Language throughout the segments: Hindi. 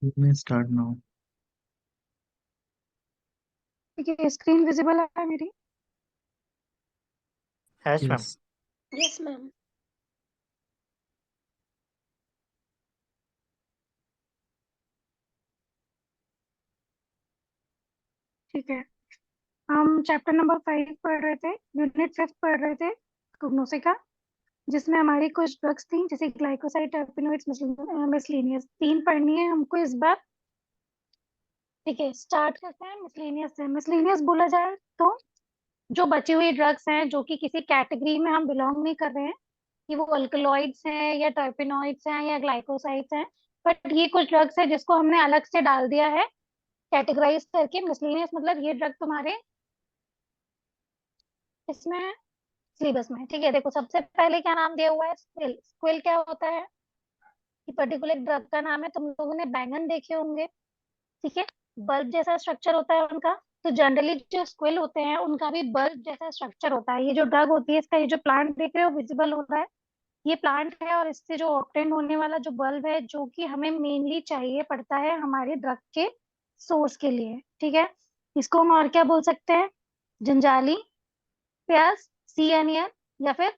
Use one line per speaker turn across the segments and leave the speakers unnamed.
You may start now.
ठीक है, स्क्रीन विजिबल है मेरी?
Yes ma'am.
Yes.
Yes ma'am.
ठीक है, हम चैप्टर नंबर 5 पढ़ रहे थे, यूनिट 5 पढ़ रहे थे प्रोग्नोसी का, जिसमें हमारी कुछ ड्रग्स थी जैसे ग्लाइकोसाइड, टर्पेनोइड्स, मिसलेनियस। 3 पढ़नी है हमको इस बार। ठीक है, स्टार्ट करते हैं मिसलेनियस से। मिसलेनियस बोला जाए तो जो बची हुई ड्रग्स हैं जो कि किसी कैटेगरी में हम बिलोंग नहीं कर रहे हैं, कि वो अल्कलॉइड्स हैं या टर्पेनोइड्स हैं या ग्लाइकोसाइड्स हैं, बट ये कुछ ड्रग्स है जिसको हमने अलग से डाल दिया है कैटेगराइज करके मिसलेनियस। मतलब ये ड्रग तुम्हारे इसमें सिलेबस में। ठीक है, देखो सबसे पहले क्या नाम दिया हुआ है, स्क्विल। स्क्विल क्या होता है कि पर्टिकुलर ड्रग का नाम है। तुम लोगों ने बैंगन देखे होंगे, ठीक है, बल्ब जैसा स्ट्रक्चर होता है उनका। तो जनरली जो स्क्विल होते हैं उनका भी बल्ब जैसा स्ट्रक्चर होता है। ये जो ड्रग होती है, इसका ये जो प्लांट देख रहे हो विजिबल हो रहा है, ये प्लांट है, और इससे जो ऑब्टेन होने वाला जो बल्ब है जो कि हमें मेनली चाहिए पड़ता है हमारे ड्रग के सोर्स के लिए। ठीक है, इसको हम और क्या बोल सकते हैं, जंजाली, प्याज, सी अनियन, या फिर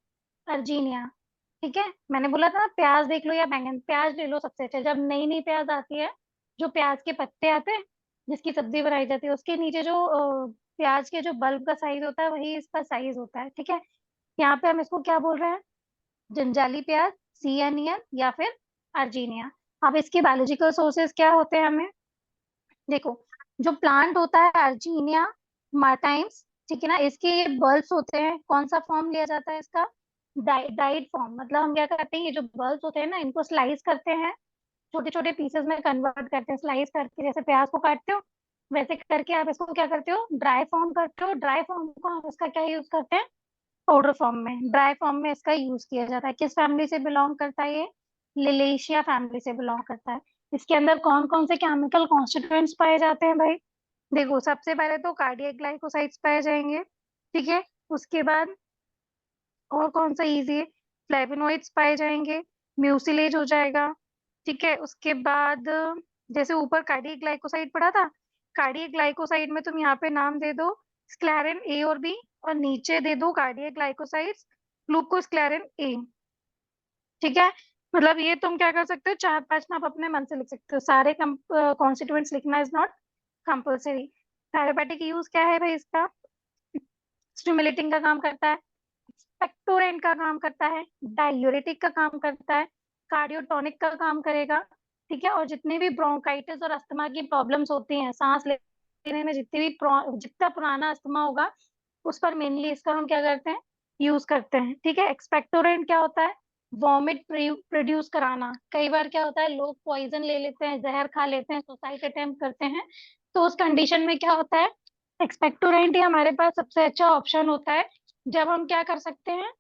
अर्जीनिया। ठीक है, मैंने बोला था ना प्याज देख लो या बैंगन। प्याज ले लो सबसे अच्छा, जब नई नई प्याज आती है, जो प्याज के पत्ते आते हैं जिसकी सब्जी बनाई जाती है, उसके नीचे जो प्याज के जो बल्ब का साइज होता है वही इसका साइज होता है। ठीक है, यहाँ पे हम इसको क्या बोल रहे हैं, जंजाली प्याज, सी अनियन, या फिर अर्जीनिया। अब इसके बायोलॉजिकल सोर्सेज क्या होते हैं हमें देखो। जो प्लांट होता है अर्जीनिया मार्टाइम्स, ठीक है ना, इसके ये बल्ब्स होते हैं। कौन सा फॉर्म लिया जाता है इसका, डाइड फॉर्म। मतलब हम क्या करते हैं, ये जो बल्ब्स होते हैं ना, इनको स्लाइस करते हैं, छोटे छोटे पीसेस में कन्वर्ट करते हैं, स्लाइस करके। जैसे प्याज को काटते हो वैसे करके आप इसको क्या करते हो, ड्राई फॉर्म करते हो। ड्राई फॉर्म को हम इसका क्या यूज करते हैं, पाउडर फॉर्म में। ड्राई फॉर्म में इसका यूज किया जाता है। किस फैमिली से बिलोंग करता है ये, लिलेशिया फैमिली से बिलोंग करता है। इसके अंदर कौन कौन से केमिकल कॉन्स्टिट्यूएंट्स पाए जाते हैं भाई, देखो सबसे पहले तो कार्डियक ग्लाइकोसाइड्स पाए जाएंगे। ठीक है, उसके बाद और कौन सा इजी है, फ्लेवोनोइड्स पाए जाएंगे, म्यूसिलेज हो जाएगा। ठीक है, उसके बाद जैसे ऊपर कार्डियक ग्लाइकोसाइड पढ़ा था, कार्डियक ग्लाइकोसाइड में तुम यहाँ पे नाम दे दो स्क्लेरिन ए और बी, और नीचे दे दो कार्डियक ग्लाइकोसाइड्स ग्लूकोस्क्लेरिन ए। ठीक है, मतलब ये तुम क्या कर सकते हो, 4-5 में आप अपने मन से लिख सकते हो। सारे कॉन्स्टिट्यूएंट्स लिखना इज नॉट कंपल्सरी। थायरोपेटिक यूज क्या है भाई इसका, स्टिमुलेटिंग का काम करता है, एक्सपेक्टोरेंट का काम करता है, डाययूरेटिक का काम करता है, कार्डियोटोनिक का काम करेगा। ठीक है, और जितने भी ब्रोंकाइटिस और अस्थमा की प्रॉब्लम्स होती हैं, सांस लेने में जितनी भी जितना पुराना अस्थमा होगा उस पर मेनली इसका हम क्या करते हैं, यूज करते हैं। ठीक है, एक्सपेक्टोरेंट क्या होता है, वॉमिट प्रोड्यूस कराना। कई बार क्या होता है, लोग पॉइजन ले लेते हैं, जहर खा लेते हैं, सुसाइड अटेम्प्ट करते हैं, तो उस कंडीशन में क्या होता है, एक्सपेक्टोरेंट ही हमारे पास सबसे अच्छा ऑप्शन होता है। जब हम क्या कर सकते हैं,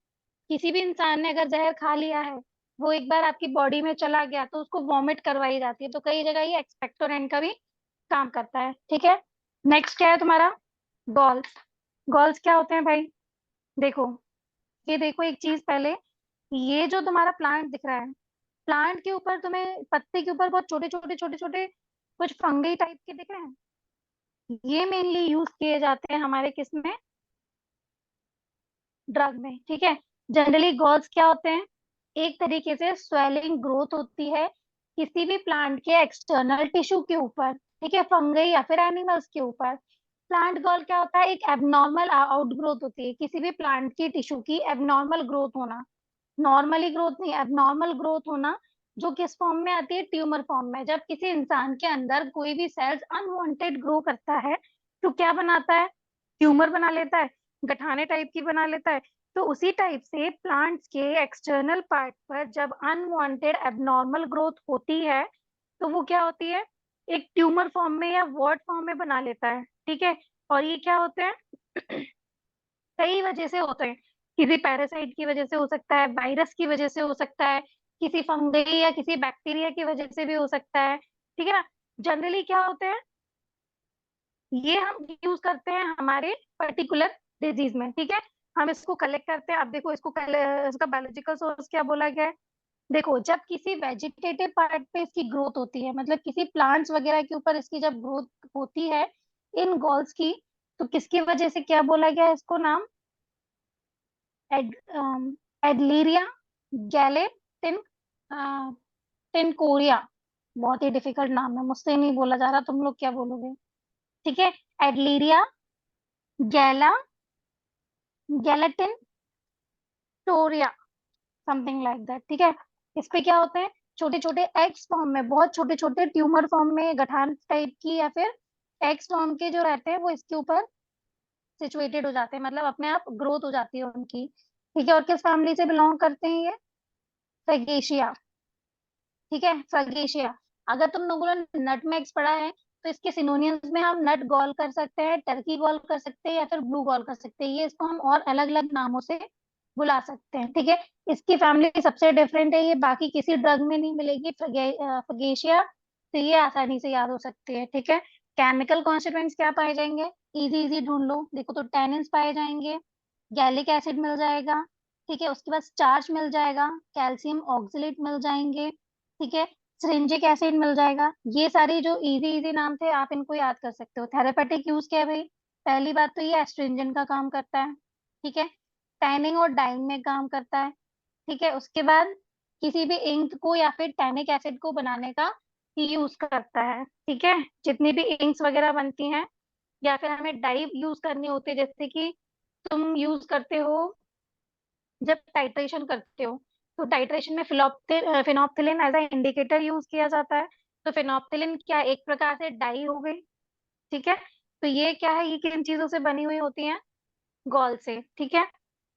किसी भी इंसान ने अगर जहर खा लिया है, वो एक बार आपकी बॉडी में चला गया तो उसको वॉमिट करवाई जाती है। तो कई जगह ये एक्सपेक्टोरेंट का भी काम करता है। ठीक है, नेक्स्ट क्या है तुम्हारा, गॉल्स। गॉल्स क्या होते हैं भाई, देखो ये देखो एक चीज पहले, ये जो तुम्हारा प्लांट दिख रहा है, प्लांट के ऊपर तुम्हें पत्ते के ऊपर बहुत छोटे छोटे छोटे छोटे कुछ फंगी टाइप के दिख रहे हैं, ये मेनली यूज किए जाते हैं हमारे किस में, ड्रग में। ठीक है, जनरली गॉल्स क्या होते हैं, एक तरीके से स्वेलिंग ग्रोथ होती है किसी भी प्लांट के एक्सटर्नल टिश्यू के ऊपर। ठीक है, फंगई या फिर एनिमल्स के ऊपर। प्लांट गॉल क्या होता है, एक एबनॉर्मल आउट ग्रोथ होती है किसी भी प्लांट की टिश्यू की, एबनॉर्मल ग्रोथ होना, नॉर्मली ग्रोथ नहीं, एबनॉर्मल ग्रोथ होना। जो किस फॉर्म में आती है, ट्यूमर फॉर्म में। जब किसी इंसान के अंदर कोई भी सेल्स अनवांटेड ग्रो करता है तो क्या बनाता है, ट्यूमर बना लेता है, गठाने टाइप की बना लेता है। तो उसी टाइप से प्लांट्स के एक्सटर्नल पार्ट पर जब अनवांटेड एबनॉर्मल ग्रोथ होती है तो वो क्या होती है, एक ट्यूमर फॉर्म में या वॉर्ड फॉर्म में बना लेता है। ठीक है, और ये क्या होते हैं कई वजह से होते हैं, किसी पैरासाइट की वजह से हो सकता है, वायरस की वजह से हो सकता है, किसी फंगई या किसी बैक्टीरिया की वजह से भी हो सकता है। ठीक है ना, जनरली क्या होते हैं, ये हम यूज करते हैं हमारे पर्टिकुलर डिजीज में। ठीक है, हम इसको कलेक्ट करते हैं। अब देखो इसको इसका बायोलॉजिकल सोर्स क्या बोला गया है, देखो जब किसी वेजिटेटिव पार्ट पे इसकी ग्रोथ होती है, मतलब किसी प्लांट्स वगैरह के ऊपर इसकी जब ग्रोथ होती है इन गॉल्स की, तो किसकी वजह से क्या बोला गया है इसको नाम? एड, एडलीरिया गैलेटिन टिनकोरिया। बहुत ही डिफिकल्ट नाम है, मुझसे नहीं बोला जा रहा, तुम लोग क्या बोलोगे? ठीक है, एडलीरिया गैला गैलेटिन टोरिया, समथिंग लाइक दैट। ठीक है, इस पे क्या होते हैं, छोटे छोटे एग्स फॉर्म में, बहुत छोटे छोटे ट्यूमर फॉर्म में, गठान टाइप की या फिर एग्स फॉर्म के जो रहते हैं वो इसके ऊपर सिचुएटेड हो जाते हैं, मतलब अपने आप ग्रोथ हो जाती है उनकी। ठीक है, और किस फैमिली से बिलोंग करते हैं ये? फैगेशिया। ठीक है, फैगेशिया। अगर तुम लोगों ने नटमेग्स पढ़ा है तो इसके सिनोनियम्स में हम नट गॉल कर सकते हैं, टर्की गॉल कर सकते हैं, या फिर ब्लू गॉल कर सकते हैं, ये इसको हम और अलग अलग नामों से बुला सकते हैं। ठीक है, इसकी फैमिली सबसे डिफरेंट है, ये बाकी किसी ड्रग में नहीं मिलेगी, फगेशिया, तो ये आसानी से याद हो सकती है। ठीक है, केमिकल कॉन्स्टिट्यूएंट्स क्या पाए जाएंगे? इजी इजी ढूंढ लो, देखो तो टैनिन्स पाए जाएंगे, गैलिक एसिड मिल जाएगा, ठीक है, उसके बाद स्टार्च मिल जाएगा, कैल्शियम ऑक्सलेट मिल जाएंगे, ठीक है, सिरिंजिक एसिड मिल जाएगा। ये सारे जो इजी इजी नाम थे आप इनको याद कर सकते हो। थेरेपेटिक यूज क्या है भाई? पहली बात तो ये एस्ट्रिंजेंट का काम करता है, ठीक है, टैनिंग और डाइंग में काम करता है, ठीक है, उसके बाद किसी भी इंक को या फिर टैनिक एसिड को बनाने का यूज करता है। ठीक है, जितनी भी इंक्स वगैरह बनती हैं या फिर हमें डाई यूज करनी होती है, जैसे कि तुम यूज करते हो जब टाइट्रेशन करते हो, तो टाइट्रेशन में phenolphthalein as a indicator use किया जाता है। तो फिनोप्थिलिन क्या एक प्रकार से डाई हो गई, ठीक है, तो ये क्या है, ये किन चीजों से बनी हुई होती है? गॉल से। ठीक है,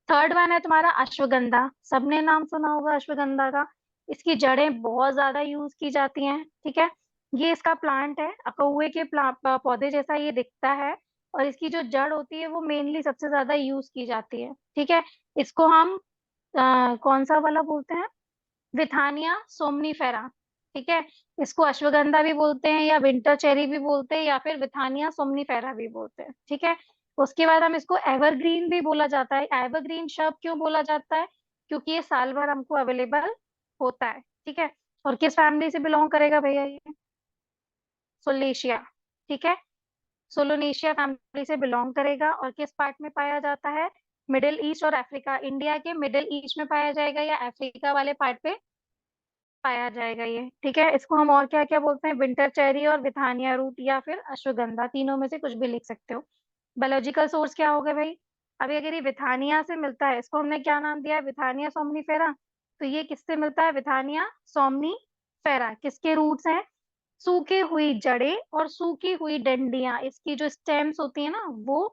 थर्ड वन है तुम्हारा अश्वगंधा, सबने नाम सुना होगा अश्वगंधा का, इसकी जड़ें बहुत ज्यादा यूज की जाती हैं। ठीक है, ये इसका प्लांट है, अकउए के पौधे जैसा ये दिखता है, और इसकी जो जड़ होती है वो मेनली सबसे ज्यादा यूज की जाती है। ठीक है, इसको हम कौन सा वाला बोलते हैं? Withania somnifera. ठीक है, इसको अश्वगंधा भी बोलते हैं या विंटर चेरी भी बोलते हैं या फिर विथानिया सोमनीफेरा भी बोलते हैं। ठीक है, उसके बाद हम इसको एवरग्रीन भी बोला जाता है। एवरग्रीन शब्द क्यों बोला जाता है? क्योंकि ये साल भर हमको अवेलेबल होता है। ठीक है, और किस फैमिली से बिलोंग करेगा भैया ये? सोलेशिया। ठीक है, सोलोनेशिया फैमिली से बिलोंग करेगा, और किस पार्ट में पाया जाता है? मिडिल ईस्ट और अफ्रीका, इंडिया के मिडिल ईस्ट में पाया जाएगा या अफ्रीका वाले पार्ट पे पाया जाएगा ये। ठीक है, इसको हम और क्या क्या बोलते हैं? विंटर चेरी और विथानिया रूट या फिर अश्वगंधा, तीनों में से कुछ भी लिख सकते हो। बायोलॉजिकल सोर्स क्या होगा भाई? अभी अगर ये विथानिया से मिलता है, इसको हमने क्या नाम दिया है? Withania somnifera. तो ये किससे मिलता है? Withania somnifera. किसके रूट्स हैं? सूखी हुई जड़ें और सूखी हुई डंडियां, इसकी जो स्टेम्स होती है ना, वो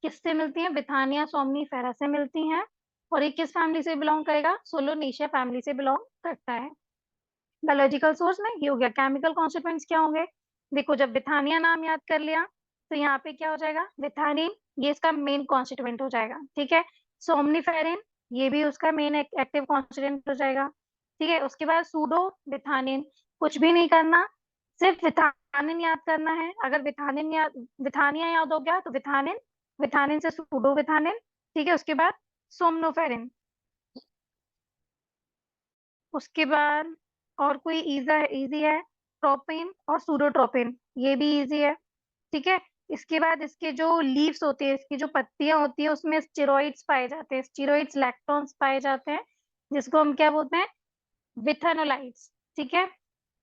किससे मिलती हैं? विथानिया सोमनीफेरा से मिलती हैं। और ये किस फैमिली से बिलोंग करेगा? सोलोनेशिया फैमिली से बिलोंग करता है। बायोलॉजिकल सोर्स में ये हो गया। केमिकल कॉन्स्टिट्यूएंट्स क्या होंगे? देखो जब विथानिया नाम याद कर लिया तो यहाँ पे क्या हो जाएगा? विथानिन, ये इसका मेन कॉन्स्टिट्यूएंट हो जाएगा। ठीक है, सोमनीफेरिन, ये भी उसका मेन एक्टिव कॉन्स्टिट्यूएंट हो जाएगा। ठीक है, उसके बाद सूडो विथानिन, कुछ भी नहीं करना, सिर्फ विथानिन याद करना है। अगर विथानिया याद हो गया तो विथानिन, विथानिन से सूडो विथानिन। ठीक है, उसके बाद सोमनोफेरिन, उसके बाद और कोई इजी है? ट्रोपिन और सूडोट्रोपिन, ये भी इजी है। ठीक है, इसके बाद इसके जो लीव्स होती है, इसकी जो पत्तियां होती है, उसमें स्टेरॉइड्स पाए जाते हैं, स्टेरॉइड्स लैक्टोन्स पाए जाते हैं, जिसको हम क्या बोलते हैं? विथेनोलाइट्स। ठीक है,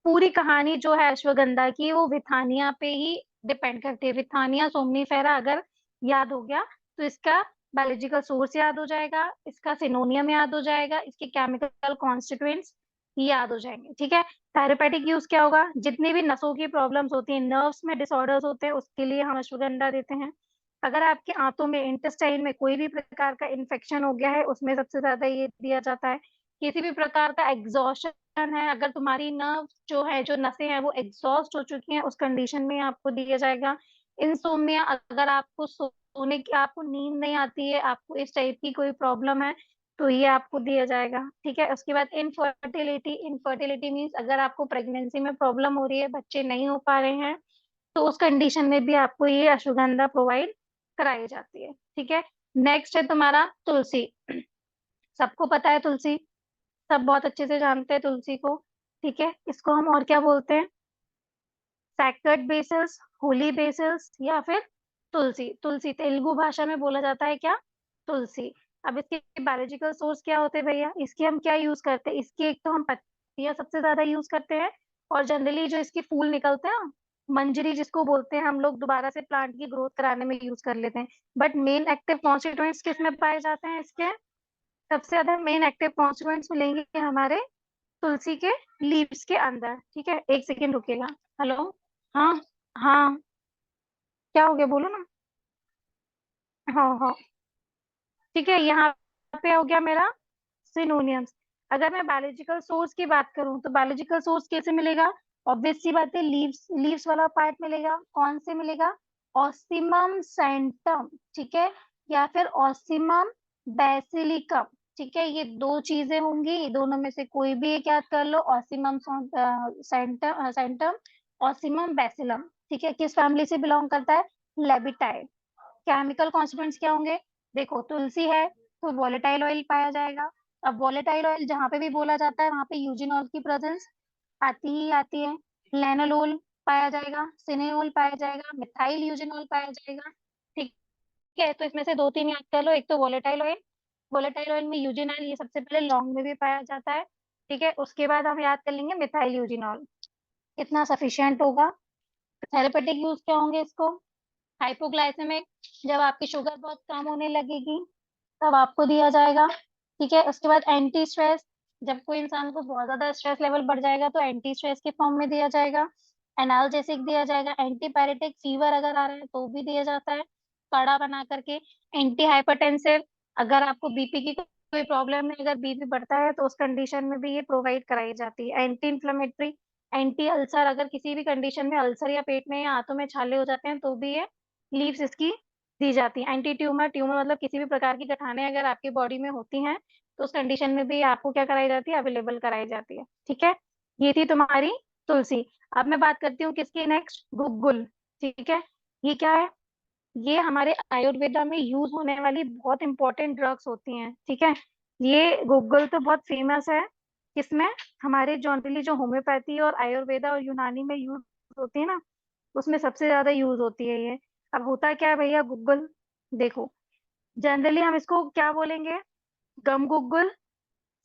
पूरी कहानी जो है अश्वगंधा की वो विथानिया पे ही डिपेंड करती है। विथानिया सोमनीफेरा अगर याद हो गया तो इसका बायोलॉजिकल सोर्स याद हो जाएगा, इसका सिनोनियम याद हो जाएगा, इसके केमिकल कॉन्स्टिट्यूएंट्स याद हो जाएंगे। ठीक है, थेरेपेटिक यूज क्या होगा? जितनी भी नसों की प्रॉब्लम्स होती हैं, नर्व्स में डिसऑर्डर्स होते हैं, उसके लिए हम अश्वगंधा देते हैं। अगर आपके आंतों में, इंटेस्टाइन में कोई भी प्रकार का इन्फेक्शन हो गया है, उसमें सबसे ज्यादा ये दिया जाता है। किसी भी प्रकार का एग्जॉशन है, अगर तुम्हारी नर्व जो है, जो नसें हैं वो एग्जॉस्ट हो चुकी हैं, उस कंडीशन में आपको दिया जाएगा। इंसोम्निया, अगर आपको सोने की, आपको नींद नहीं आती है, आपको इस टाइप की कोई प्रॉब्लम है, तो ये आपको दिया जाएगा। ठीक है, उसके बाद इनफर्टिलिटी, इनफर्टिलिटी मीन्स अगर आपको प्रेगनेंसी में प्रॉब्लम हो रही है, बच्चे नहीं हो पा रहे हैं, तो उस कंडीशन में भी आपको ये अश्वगंधा प्रोवाइड कराई जाती है। ठीक है, नेक्स्ट है तुम्हारा तुलसी। सबको पता है तुलसी, सब बहुत अच्छे से जानते हैं तुलसी को। ठीक है, इसको हम और क्या बोलते हैं? सैक्रेड बेसिल्स, होली बेसिल्स, या फिर तुलसी। तुलसी तेलुगु भाषा में बोला जाता है क्या? तुलसी। अब इसके बायोलॉजिकल सोर्स क्या होते हैं भैया? इसके हम क्या यूज करते हैं? इसकी एक तो हम पत्तियां सबसे ज्यादा यूज करते हैं, और जनरली जो इसके फूल निकलते हैं, मंजरी जिसको बोलते हैं, हम लोग दोबारा से प्लांट की ग्रोथ कराने में यूज कर लेते हैं। बट मेन एक्टिव कॉन्स्टिट्यूएंट्स किस में पाए जाते हैं इसके? सबसे ज्यादा मेन एक्टिव कॉन्स्टिट्यूएंट्स मिलेंगे हमारे तुलसी के लीव्स के अंदर। ठीक है, एक सेकेंड रुकिएगा। हेलो। हाँ। हाँ, क्या हो गया, बोलो ना। हाँ हाँ, ठीक है, यहाँ पे हो गया मेरा सिनोनियम्स। अगर मैं बायोलॉजिकल सोर्स की बात करूं तो बायोलॉजिकल सोर्स कैसे मिलेगा? ऑब्वियस सी बात है, लीव्स, लीव्स वाला पार्ट मिलेगा। कौन से मिलेगा? ऑसिमम सेंटम, ठीक है, या फिर ऑसिमम बेसिलिकम। ठीक है, ये दो चीजें होंगी, ये दोनों में से कोई भी एक याद कर लो। Ocimum sanctum, Ocimum basilicum. ठीक है, किस फैमिली से बिलोंग करता है? लेबिटाई। केमिकल कॉन्स्टिट्यूएंट्स क्या होंगे? देखो, तुलसी है तो वोलेटाइल ऑयल पाया जाएगा। अब वोलेटाइल ऑयल जहां पे भी बोला जाता है वहां पे यूजिनॉल की प्रेजेंस आती ही आती है। लेनोलोल पाया जाएगा, सिनेनोल पाया जाएगा, मिथाइल यूजिनॉल पाया जाएगा। ठीक है, तो इसमें से दो तीन याद कर लो। एक तो वोलेटाइल ऑयल, वोलेटाइल ऑयल में यूजिनॉल, ये सबसे पहले लॉन्ग में भी पाया जाता है। ठीक है, उसके बाद हम याद कर लेंगे मिथाइल यूजिनॉल। इतना सफिशियंट होगा। थेरेपेटिक यूज क्या होंगे इसको? हाइपोग्लाइसेमिक, जब आपकी शुगर बहुत कम होने लगेगी तब आपको दिया जाएगा। ठीक है, उसके बाद एंटी स्ट्रेस, जब कोई इंसान को बहुत ज्यादा स्ट्रेस लेवल बढ़ जाएगा तो एंटी स्ट्रेस के फॉर्म में दिया जाएगा। एनाल्जेसिक दिया जाएगा। एंटीपायरेटिक, फीवर अगर आ रहा है तो भी दिया जाता है काढ़ा बना करके। एंटी हाइपरटेंसिव, अगर आपको बीपी की कोई प्रॉब्लम है, अगर बीपी बढ़ता है तो उस कंडीशन में भी ये प्रोवाइड कराई जाती है। एंटी इंफ्लेमेटरी, एंटी अल्सर, अगर किसी भी कंडीशन में अल्सर या पेट में या हाथों में छाले हो जाते हैं तो भी ये लीव्स इसकी दी जाती है। एंटी ट्यूमर, ट्यूमर मतलब किसी भी प्रकार की गठाने अगर आपकी बॉडी में होती हैं तो उस कंडीशन में भी आपको क्या कराई जाती है? अवेलेबल कराई जाती है। ठीक है, ये थी तुम्हारी तुलसी। अब मैं बात करती हूँ किसकी नेक्स्ट? गुग्गुल। ठीक है, ये क्या है? ये हमारे आयुर्वेदा में यूज होने वाली बहुत इंपॉर्टेंट ड्रग्स होती हैं। ठीक है, ये गुग्गुल तो बहुत फेमस है। किसमें? हमारे जनरली जो होम्योपैथी और आयुर्वेदा और यूनानी में यूज होती है ना, उसमें सबसे ज्यादा यूज होती है ये। अब होता क्या है भैया गुग्गुल? देखो, जनरली हम इसको क्या बोलेंगे? गम गुग्गुल,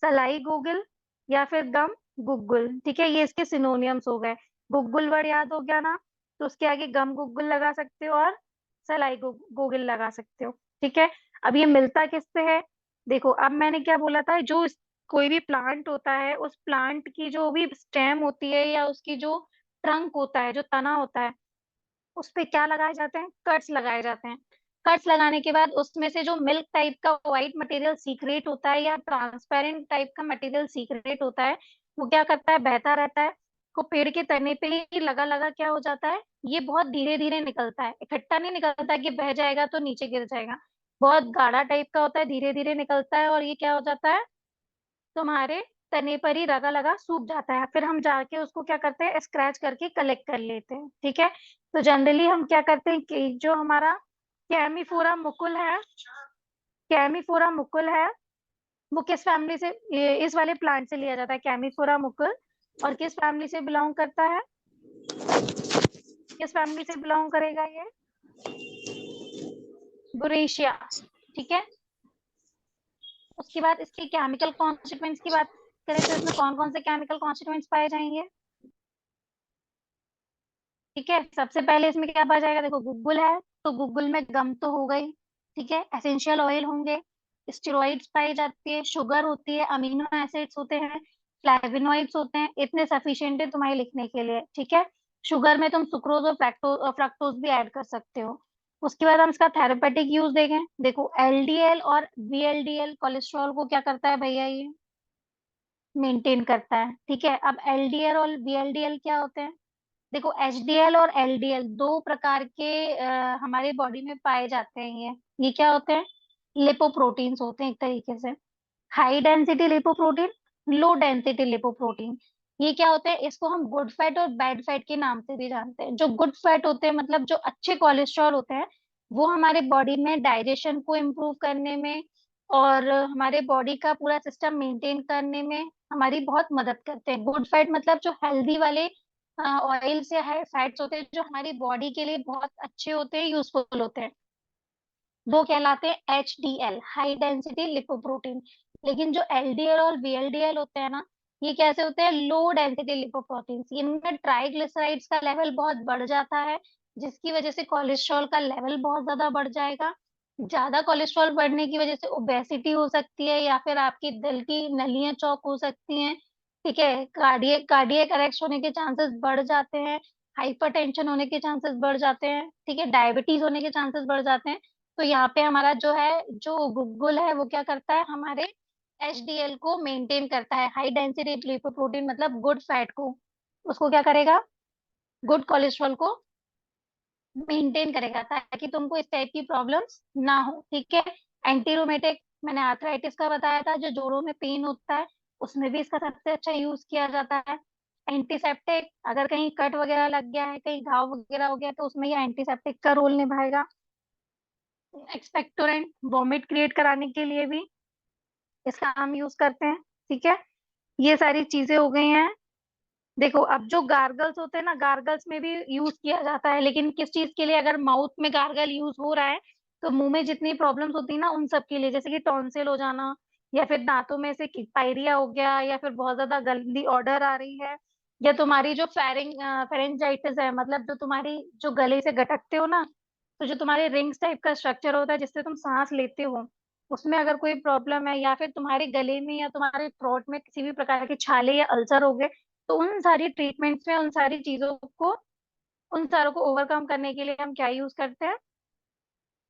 सलाई गुग्गुल, या फिर गम गुग्गुल। ठीक है, ये इसके सिनोनियम्स हो गए। गुग्गुल वर्ड याद हो गया ना, तो उसके आगे गम गुग्गुल लगा सकते हो और सलाई गुग्गुल लगा सकते हो। ठीक है, अब ये मिलता किससे है? देखो, अब मैंने क्या बोला था, जो कोई भी प्लांट होता है उस प्लांट की जो भी स्टेम होती है या उसकी जो ट्रंक होता है, जो तना होता है, उस पे क्या लगाए जाते हैं? कट्स लगाए जाते हैं। कट्स लगाने के बाद उसमें से जो मिल्क टाइप का व्हाइट मटेरियल सीक्रेट होता है या ट्रांसपेरेंट टाइप का मटेरियल सीक्रेट होता है, वो क्या करता है? बहता रहता है। को पेड़ के तने पे ही लगा लगा क्या हो जाता है? ये बहुत धीरे धीरे निकलता है, इकट्ठा नहीं निकलता कि बह जाएगा तो नीचे गिर जाएगा। बहुत गाढ़ा टाइप का होता है, धीरे धीरे निकलता है, और ये क्या हो जाता है? तुम्हारे तने पर ही लगा लगा सूख जाता है। फिर हम जाके उसको क्या करते हैं? स्क्रैच करके कलेक्ट कर लेते हैं। ठीक है, तो जनरली हम क्या करते हैं कि जो हमारा कैमीफोरा मुकुल है, कैमीफोरा मुकुल है, वो किस फैमिली से, इस वाले प्लांट से लिया जाता है कैमीफोरा मुकुल। और किस फैमिली से बिलोंग करता है? किस फैमिली से बिलोंग करेगा ये? बुरेशिया। ठीक है, उसके बाद इसके केमिकल कॉन्स्टिट्यूएंट्स की बात करें तो इसमें कौन कौन से केमिकल कॉन्स्टिट्यूएंट्स पाए जाएंगे? ठीक है, सबसे पहले इसमें क्या पाया जाएगा? देखो, गुग्गुल है तो गुग्गुल में गम तो हो गई। ठीक है, एसेंशियल ऑयल होंगे, स्टेरॉइड्स पाई जाती है, शुगर होती है, अमीनो एसिड्स होते हैं, फ्लैविनॉइड्स होते हैं। इतने सफिशिएंट है तुम्हारे लिखने के लिए। ठीक है, शुगर में तुम सुक्रोज और फ्रक्टोज भी ऐड कर सकते हो। उसके बाद हम इसका थेरेपेटिक यूज देखें। देखो, एलडीएल और वीएलडीएल कोलेस्ट्रॉल को क्या करता है भैया? ये मेंटेन करता है। ठीक है, अब एलडीएल और वीएलडीएल क्या होते हैं? देखो, एचडीएल और एलडीएल दो प्रकार के हमारे बॉडी में पाए जाते हैं। ये क्या होते हैं? लिपोप्रोटीन्स होते हैं एक तरीके से। High density lipoprotein, low density lipoprotein. ये क्या होते हैं? इसको हम गुड फैट और बैड फैट के नाम से भी जानते हैं। जो गुड फैट होते हैं मतलब जो अच्छे कोलेस्ट्रॉल होते हैं, वो हमारे बॉडी में डाइजेशन को इम्प्रूव करने में और हमारे बॉडी का पूरा सिस्टम मेंटेन करने में हमारी बहुत मदद करते हैं। गुड फैट मतलब जो हेल्दी वाले ऑयल्स या फैट्स होते हैं जो हमारी बॉडी के लिए बहुत अच्छे होते हैं, यूजफुल होते हैं, वो कहलाते हैं HDL, हाई डेंसिटी लिपोप्रोटीन। लेकिन जो LDL और VLDL होते हैं ना, ये कैसे होते हैं, लो डेंसिटी लिपोप्रोटीन। इनमें ट्राइग्लिसराइड्स का लेवल बहुत बढ़ जाता है, जिसकी वजह से कोलेस्ट्रॉल का लेवल बहुत ज्यादा बढ़ जाएगा। ज्यादा कोलेस्ट्रॉल बढ़ने की वजह से ओबेसिटी हो सकती है, या फिर आपकी दिल की नलियां चौक हो सकती हैं। ठीक है, कार्डियक कार्डियक अरेस्ट होने के चांसेस बढ़ जाते हैं, हाइपरटेंशन होने के चांसेस बढ़ जाते हैं, ठीक है, डायबिटीज होने के चांसेस बढ़ जाते हैं। तो यहाँ पे हमारा जो है, जो गुग्गुल है वो क्या करता है, हमारे HDL को मेंटेन करता है, हाई डेंसिटी लिपोप्रोटीन मतलब गुड फैट को, उसको क्या करेगा, गुड कोलेस्ट्रॉल को मेंटेन करेगा, ताकि तुमको इस टाइप की प्रॉब्लम्स ना हो। ठीक है, एंटीरोमेटिक, मैंने आर्थराइटिस का बताया था, जो जोड़ों में पेन होता है उसमें भी इसका सबसे अच्छा यूज किया जाता है। एंटीसेप्टिक, अगर कहीं कट वगैरह लग गया है, कहीं घाव वगैरह हो गया, तो उसमें ये एंटीसेप्टिक का रोल निभाएगा। एक्सपेक्टोरेंट, वॉमिट क्रिएट कराने के लिए भी इसका हम यूज करते हैं। ठीक है, ये सारी चीजें हो गई हैं। देखो, अब जो गार्गल्स होते हैं ना, गार्गल्स में भी यूज किया जाता है, लेकिन किस चीज के लिए, अगर माउथ में गार्गल यूज हो रहा है तो मुंह में जितनी प्रॉब्लम्स होती है ना उन सब के लिए, जैसे कि टॉन्सिल हो जाना, या फिर दांतों में से पायरिया हो गया, या फिर बहुत ज्यादा गंदी ऑर्डर आ रही है, या तुम्हारी जो फेरेंजाइटिस है, मतलब जो तुम्हारी जो गले से गटकते हो ना, तो जो तुम्हारे रिंग्स टाइप का स्ट्रक्चर होता है जिससे तुम सांस लेते हो, उसमें अगर कोई प्रॉब्लम है, या फिर तुम्हारे गले में या तुम्हारे थ्रोट में किसी भी प्रकार के छाले या अल्सर हो गए, तो उन सारी ट्रीटमेंट्स में, उन सारी चीजों को, उन सारों को ओवरकम करने के लिए हम क्या यूज करते हैं,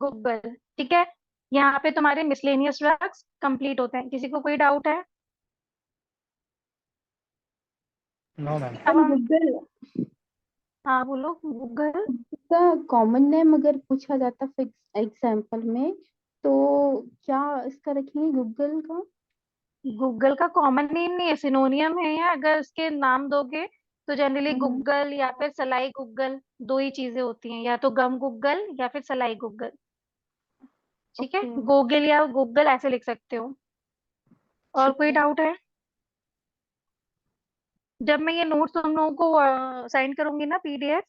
गूगल। ठीक है, यहाँ पे तुम्हारे मिसलेनियस ड्रग्स कंप्लीट होते हैं। किसी को कोई डाउट है?
No ma'am.
अब हम,
गूगल
हाँ बोलो, गूगल।
का कॉमन नेम अगर पूछा जाता फिक्स एग्जाम्पल में, तो क्या इसका रखेंगे गूगल का?
गूगल का कॉमन नेम नहीं है, सिनोनियम है, या अगर इसके नाम दोगे तो जनरली
हम्म।
गूगल या फिर सलाई गूगल, दो ही चीजें होती हैं, या तो गम गूगल या फिर सलाई गूगल। ठीक है,
ओके।
गूगल या गूगल ऐसे लिख सकते हो। और
ठीक
कोई
है।
डाउट है? जब मैं ये नोट्स तुम लोगों को साइन करूंगी ना, PDF,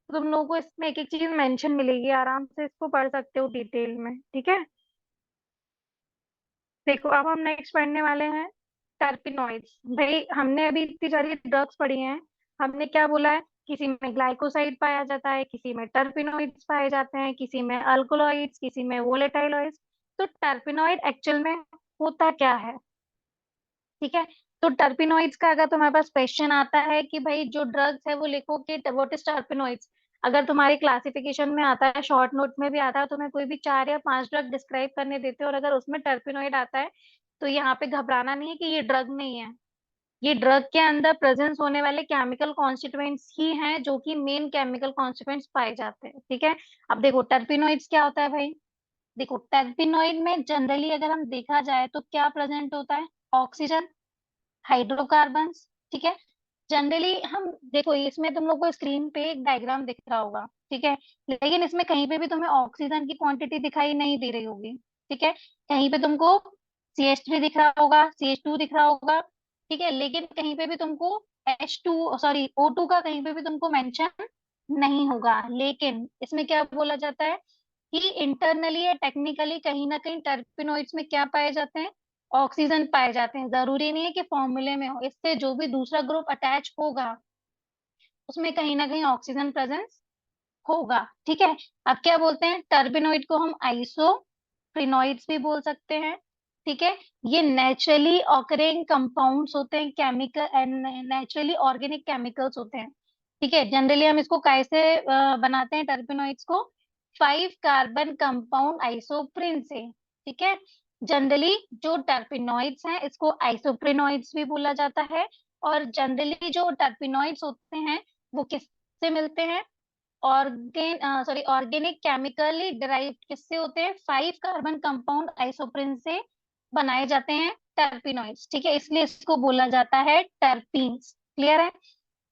तो तुम लोगों को इसमें एक एक चीज मेंशन मिलेगी, आराम से इसको पढ़ सकते हो डिटेल में। ठीक है, देखो अब हम नेक्स्ट पढ़ने वाले हैं टर्पिनॉइड्स। भाई हमने अभी इतनी सारी ड्रग्स पढ़ी हैं, हमने क्या बोला है, किसी में ग्लाइकोसाइड पाया जाता है, किसी में टर्पिनॉइड्स पाए जाते हैं, किसी में अल्कोलॉइड्स, किसी में वोलेटाइल ऑयल्स। तो टर्पिनॉइड एक्चुअल में होता क्या है? ठीक है, तो टर्पिनोइड्स का अगर तुम्हारे पास क्वेश्चन आता है कि भाई जो ड्रग्स है वो लिखो कि व्हाट इज टर्पिनोइड्स, अगर तुम्हारी क्लासिफिकेशन में आता है, शॉर्ट नोट में भी आता है, तुम्हें कोई भी 4 या 5 ड्रग डिस्क्राइब करने देते हो और अगर उसमें टर्पिनोइड आता है, तो यहाँ पे घबराना नहीं है कि ये ड्रग नहीं है। ये ड्रग के अंदर प्रेजेंस होने वाले केमिकल कॉन्स्टिट्यूएंट्स ही हैं जो कि मेन केमिकल कॉन्स्टिट्यूएंट्स पाए जाते हैं। ठीक है, अब देखो टर्पिनोइड्स क्या होता है भाई। देखो, टर्पिनोइड में जनरली अगर हम देखा जाए तो क्या प्रेजेंट होता है, ऑक्सीजन, हाइड्रोकार्बन्स। ठीक है, जनरली हम, देखो इसमें तुम लोग को स्क्रीन पे एक डायग्राम दिख रहा होगा, ठीक है, लेकिन इसमें कहीं पे भी तुम्हें ऑक्सीजन की क्वांटिटी दिखाई नहीं दे रही होगी। ठीक है, कहीं पे तुमको CH3 दिख रहा होगा, CH2 दिख रहा होगा, ठीक है, लेकिन कहीं पे भी तुमको H2, सॉरी O2 का कहीं पे भी तुमको मेंशन नहीं होगा। लेकिन इसमें क्या बोला जाता है कि इंटरनली या टेक्निकली कहीं ना कहीं टर्पिनोइड्स में क्या पाए जाते हैं, ऑक्सीजन पाए जाते हैं। जरूरी नहीं है कि फॉर्मूले में हो, इससे जो भी दूसरा ग्रुप अटैच होगा उसमें कहीं ना कहीं ऑक्सीजन प्रेजेंस होगा। ठीक है, अब क्या बोलते हैं, टर्बिनोइड को हम आइसोप्रिनोइड्स भी बोल सकते हैं। ठीक है, ये नेचुरली ऑकरिंग कंपाउंड्स होते हैं, chemical and naturally organic chemicals होते हैं। ठीक है, जनरली हम इसको कैसे बनाते हैं टर्बिनोइड्स को, 5 कार्बन कंपाउंड आइसोप्रिन से। ठीक है, जनरली जो टर्पिनोइड्स हैं इसको आइसोप्रिनोइड्स भी बोला जाता है। और जनरली जो टर्पिनोइड्स होते हैं वो किससे मिलते हैं, ऑर्गेनिक केमिकली डिराइव्ड किससे होते हैं, 5 कार्बन कंपाउंड आइसोप्रिन से बनाए जाते हैं टर्पिनोइड्स। ठीक है, इसलिए इसको बोला जाता है टर्पीन्स। क्लियर है?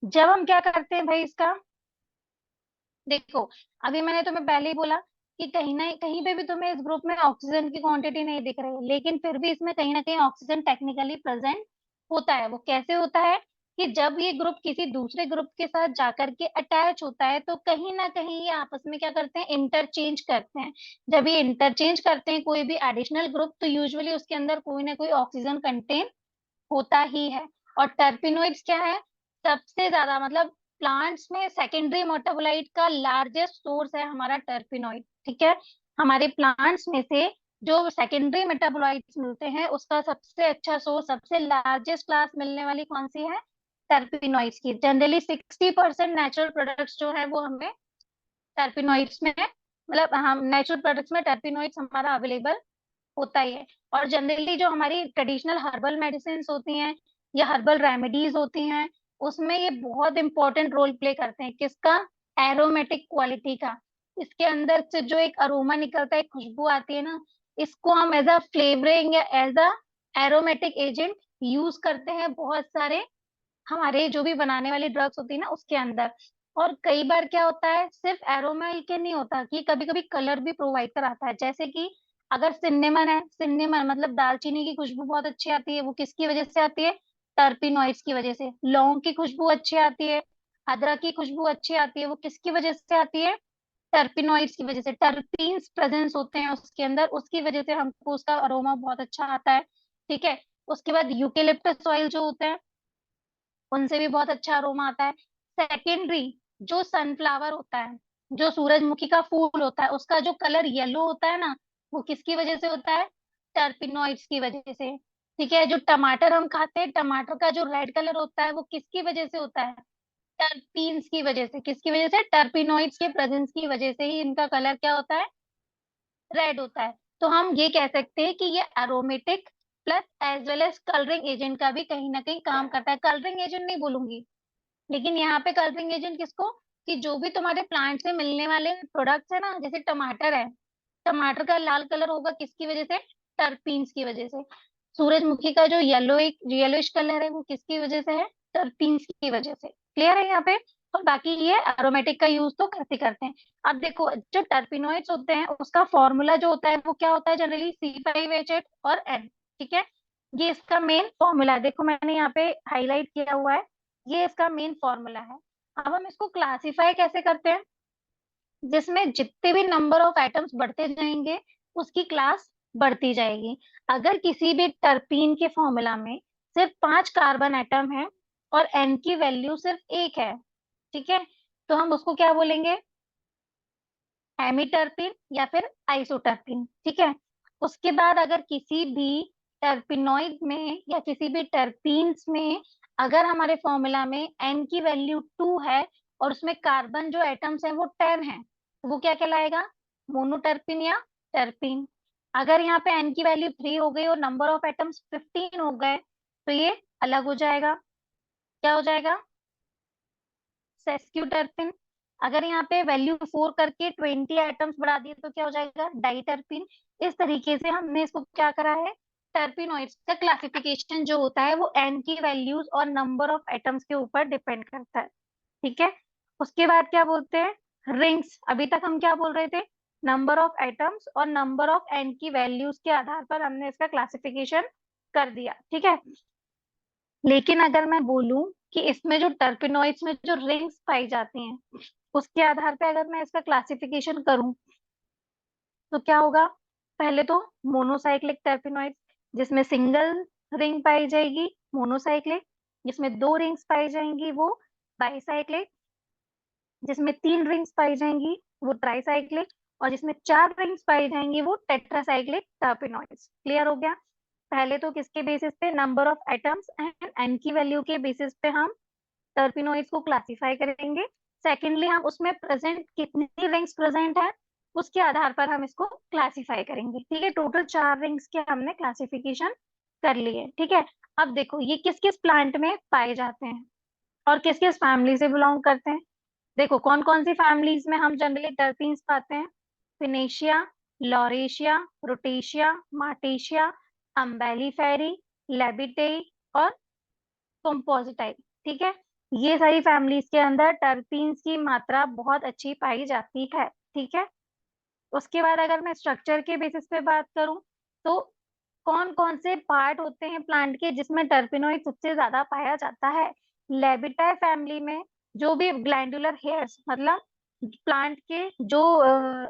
जब हम क्या करते हैं भाई इसका, देखो अभी मैंने तुम्हें पहले ही बोला कि कहीं ना कहीं पे भी तुम्हें इस ग्रुप में ऑक्सीजन की क्वांटिटी नहीं दिख रही है, लेकिन फिर भी इसमें कहीं ना कहीं ऑक्सीजन टेक्निकली प्रेजेंट होता है। वो कैसे होता है कि जब ये ग्रुप किसी दूसरे ग्रुप के साथ जाकर के अटैच होता है तो कहीं ना कहीं ये आपस में क्या करते हैं, इंटरचेंज करते हैं। जब ये इंटरचेंज करते हैं कोई भी एडिशनल ग्रुप, तो यूजुअली उसके अंदर कोई ना कोई ऑक्सीजन कंटेन होता ही है। और टर्पिनोइड्स क्या है, सबसे ज्यादा मतलब प्लांट्स में सेकेंडरी मेटाबोलाइट का लार्जेस्ट सोर्स है हमारा टर्पिनोइड। ठीक है, हमारे प्लांट्स में से जो सेकेंडरी मेटाबोलाइट्स मिलते हैं उसका सबसे अच्छा सोर्स, सबसे लार्जेस्ट क्लास मिलने वाली कौन सी है, टर्पिनोइड्स की। जनरली 60% नेचुरल प्रोडक्ट्स जो है वो हमें टर्पिनोइड्स में मतलब हम नेचुरल प्रोडक्ट्स में टर्पिनोइड्स हमारा अवेलेबल होता ही है। और जनरली जो हमारी ट्रेडिशनल हर्बल मेडिसिन होती हैं या हर्बल रेमेडीज होती हैं, उसमें ये बहुत इंपॉर्टेंट रोल प्ले करते हैं। किसका, एरोमेटिक क्वालिटी का। इसके अंदर से जो एक अरोमा निकलता है, एक खुशबू आती है ना, इसको हम एज अ फ्लेवरिंग या as a aromatic agent use करते हैं बहुत सारे हमारे जो भी बनाने वाली ड्रग्स होती है ना उसके अंदर। और कई बार क्या होता है, सिर्फ एरोमा के नहीं होता, कि कभी कभी कलर भी प्रोवाइड कराता है। जैसे कि अगर सिन्नेमन है, सिन्नेमन मतलब दालचीनी की खुशबू बहुत अच्छी आती है, वो किसकी वजह से आती है, टर्पिनोइड्स की वजह से। लौंग की खुशबू अच्छी आती है, अदरक की खुशबू अच्छी आती है, वो किसकी वजह से आती है, टर्पिनोइड्स की वजह से। टर्पीन्स प्रेजेंस होते हैं उसके अंदर, उसकी वजह से हमको उसका अरोमा बहुत अच्छा आता है। ठीक है, उसके बाद यूकेलिप्टस ऑयल जो होते हैं उनसे भी बहुत अच्छा अरोमा आता है। सेकेंडरी जो सनफ्लावर होता है, जो सूरजमुखी का फूल होता है, उसका जो कलर येलो होता है ना, वो किसकी वजह से होता है, टर्पिनोइड्स की वजह से। ठीक है, जो टमाटर हम खाते हैं, टमाटर का जो रेड कलर होता है वो किसकी वजह से होता है, टर्पीन्स की वजह से। किसकी वजह से, टर्पिनोइड्स के प्रेजेंस की वजह से ही इनका कलर क्या होता है, रेड होता है। तो हम ये कह सकते हैं कि ये aromatic plus as well as colouring agent का भी कहीं ना कहीं काम करता है। कलरिंग एजेंट नहीं बोलूंगी, लेकिन यहाँ पे कलरिंग एजेंट किसको, कि जो भी तुम्हारे प्लांट से मिलने वाले प्रोडक्ट्स है ना, जैसे टमाटर है, टमाटर का लाल कलर होगा किसकी वजह से, टर्पीन्स की वजह से। सूरजमुखी का जो येलो एक येलोइश कलर है वो किसकी वजह से है, टर्पीन्स की वजह से। क्लियर है यहाँ पे। और बाकी ये एरोमेटिक का यूज तो करते करते हैं। अब देखो जो टर्पिनोइड्स होते हैं उसका फॉर्मूला जो होता है वो क्या होता है, जनरली C5H8 और N। ठीक है, ये इसका मेन फॉर्मूला है, देखो मैंने यहाँ पे हाईलाइट किया हुआ है, ये इसका मेन फॉर्मूला है। अब हम इसको क्लासिफाई कैसे करते हैं, जिसमें जितने भी नंबर ऑफ एटम्स बढ़ते जाएंगे उसकी क्लास बढ़ती जाएगी। अगर किसी भी टर्पीन के फॉर्मूला में सिर्फ 5 कार्बन एटम है और एन की वैल्यू सिर्फ 1 है, ठीक है, तो हम उसको क्या बोलेंगे, हेमीटर्पिन या फिर आइसोटर्पिन। ठीक है, उसके बाद अगर किसी भी टर्पिनॉइड में या किसी भी टर्पीन्स में अगर हमारे फॉर्मूला में एन की वैल्यू 2 है और उसमें कार्बन जो एटम्स है वो 10 है, तो वो क्या कहलाएगा, मोनोटर्पिन या टर्पीन। अगर यहाँ पे एन की वैल्यू 3 हो गई और नंबर ऑफ एटम्स 15 हो गए तो ये अलग हो जाएगा, क्या हो जाएगा, सेस्क्यूटर्पिन। अगर यहाँ पे वैल्यू 4 करके 20 एटम्स बढ़ा दिए तो क्या हो जाएगा, डाइटर्पिन। इस तरीके से हमने इसको क्या करा है, टर्पिनोइड्स का क्लासिफिकेशन जो होता है वो एन की वैल्यूज और नंबर ऑफ एटम्स के ऊपर डिपेंड करता है। ठीक है, उसके बाद क्या बोलते हैं, रिंग्स। अभी तक हम क्या बोल रहे थे, नंबर ऑफ एटम्स और नंबर ऑफ एन की वैल्यूज के आधार पर हमने इसका क्लासिफिकेशन कर दिया। ठीक है, लेकिन अगर मैं बोलूं कि इसमें जो टर्पिनोइड्स में जो रिंग्स पाई जाती हैं उसके आधार पे अगर मैं इसका क्लासिफिकेशन करूं तो क्या होगा, पहले तो मोनोसाइक्लिक टर्पिनोइड्स, जिसमें सिंगल रिंग पाई जाएगी मोनोसाइक्लिक, जिसमें 2 रिंग्स पाई जाएंगी वो बाईसाइक्लिक, जिसमें 3 रिंग्स पाई जाएंगी वो ट्राईसाइक्लिक, और जिसमें 4 रिंग्स पाई जाएंगी वो टेट्रासाइक्लिक टर्पिनोइड्स। क्लियर हो गया। पहले तो किसके बेसिस पे, number of atoms and n की वैल्यू के बेसिस पे हम टर्पिनोइड्स को क्लासिफाई करेंगे। सेकेंडली हम उसमें प्रेजेंट कितनी रिंग्स प्रेजेंट है उसके आधार पर हम इसको क्लासिफाई करेंगे। ठीक है, टोटल 4 रिंग्स के हमने क्लासिफिकेशन कर लिए। ठीक है, अब देखो ये किस किस प्लांट में पाए जाते हैं और किस किस फैमिली से बिलोंग करते हैं। देखो कौन कौन सी फैमिलीज में हम जनरली टर्पीन्स पाते हैं, फिनेशिया, लॉरेशिया, रोटेशिया, मार्टेशिया, अम्बेलिफेरी, लेबिटेई और कंपोजिटाई। ठीक है, ये सारी फैमिलीज के अंदर टर्पीन्स की मात्रा बहुत अच्छी पाई जाती है। ठीक है, उसके बाद अगर मैं स्ट्रक्चर के बेसिस पे बात करूं तो कौन कौन से पार्ट होते हैं प्लांट के जिसमें टर्पिनोइड सबसे ज्यादा पाया जाता है। लेबिटाई फैमिली में जो भी ग्लैंडुलर हेयर्स मतलब प्लांट के जो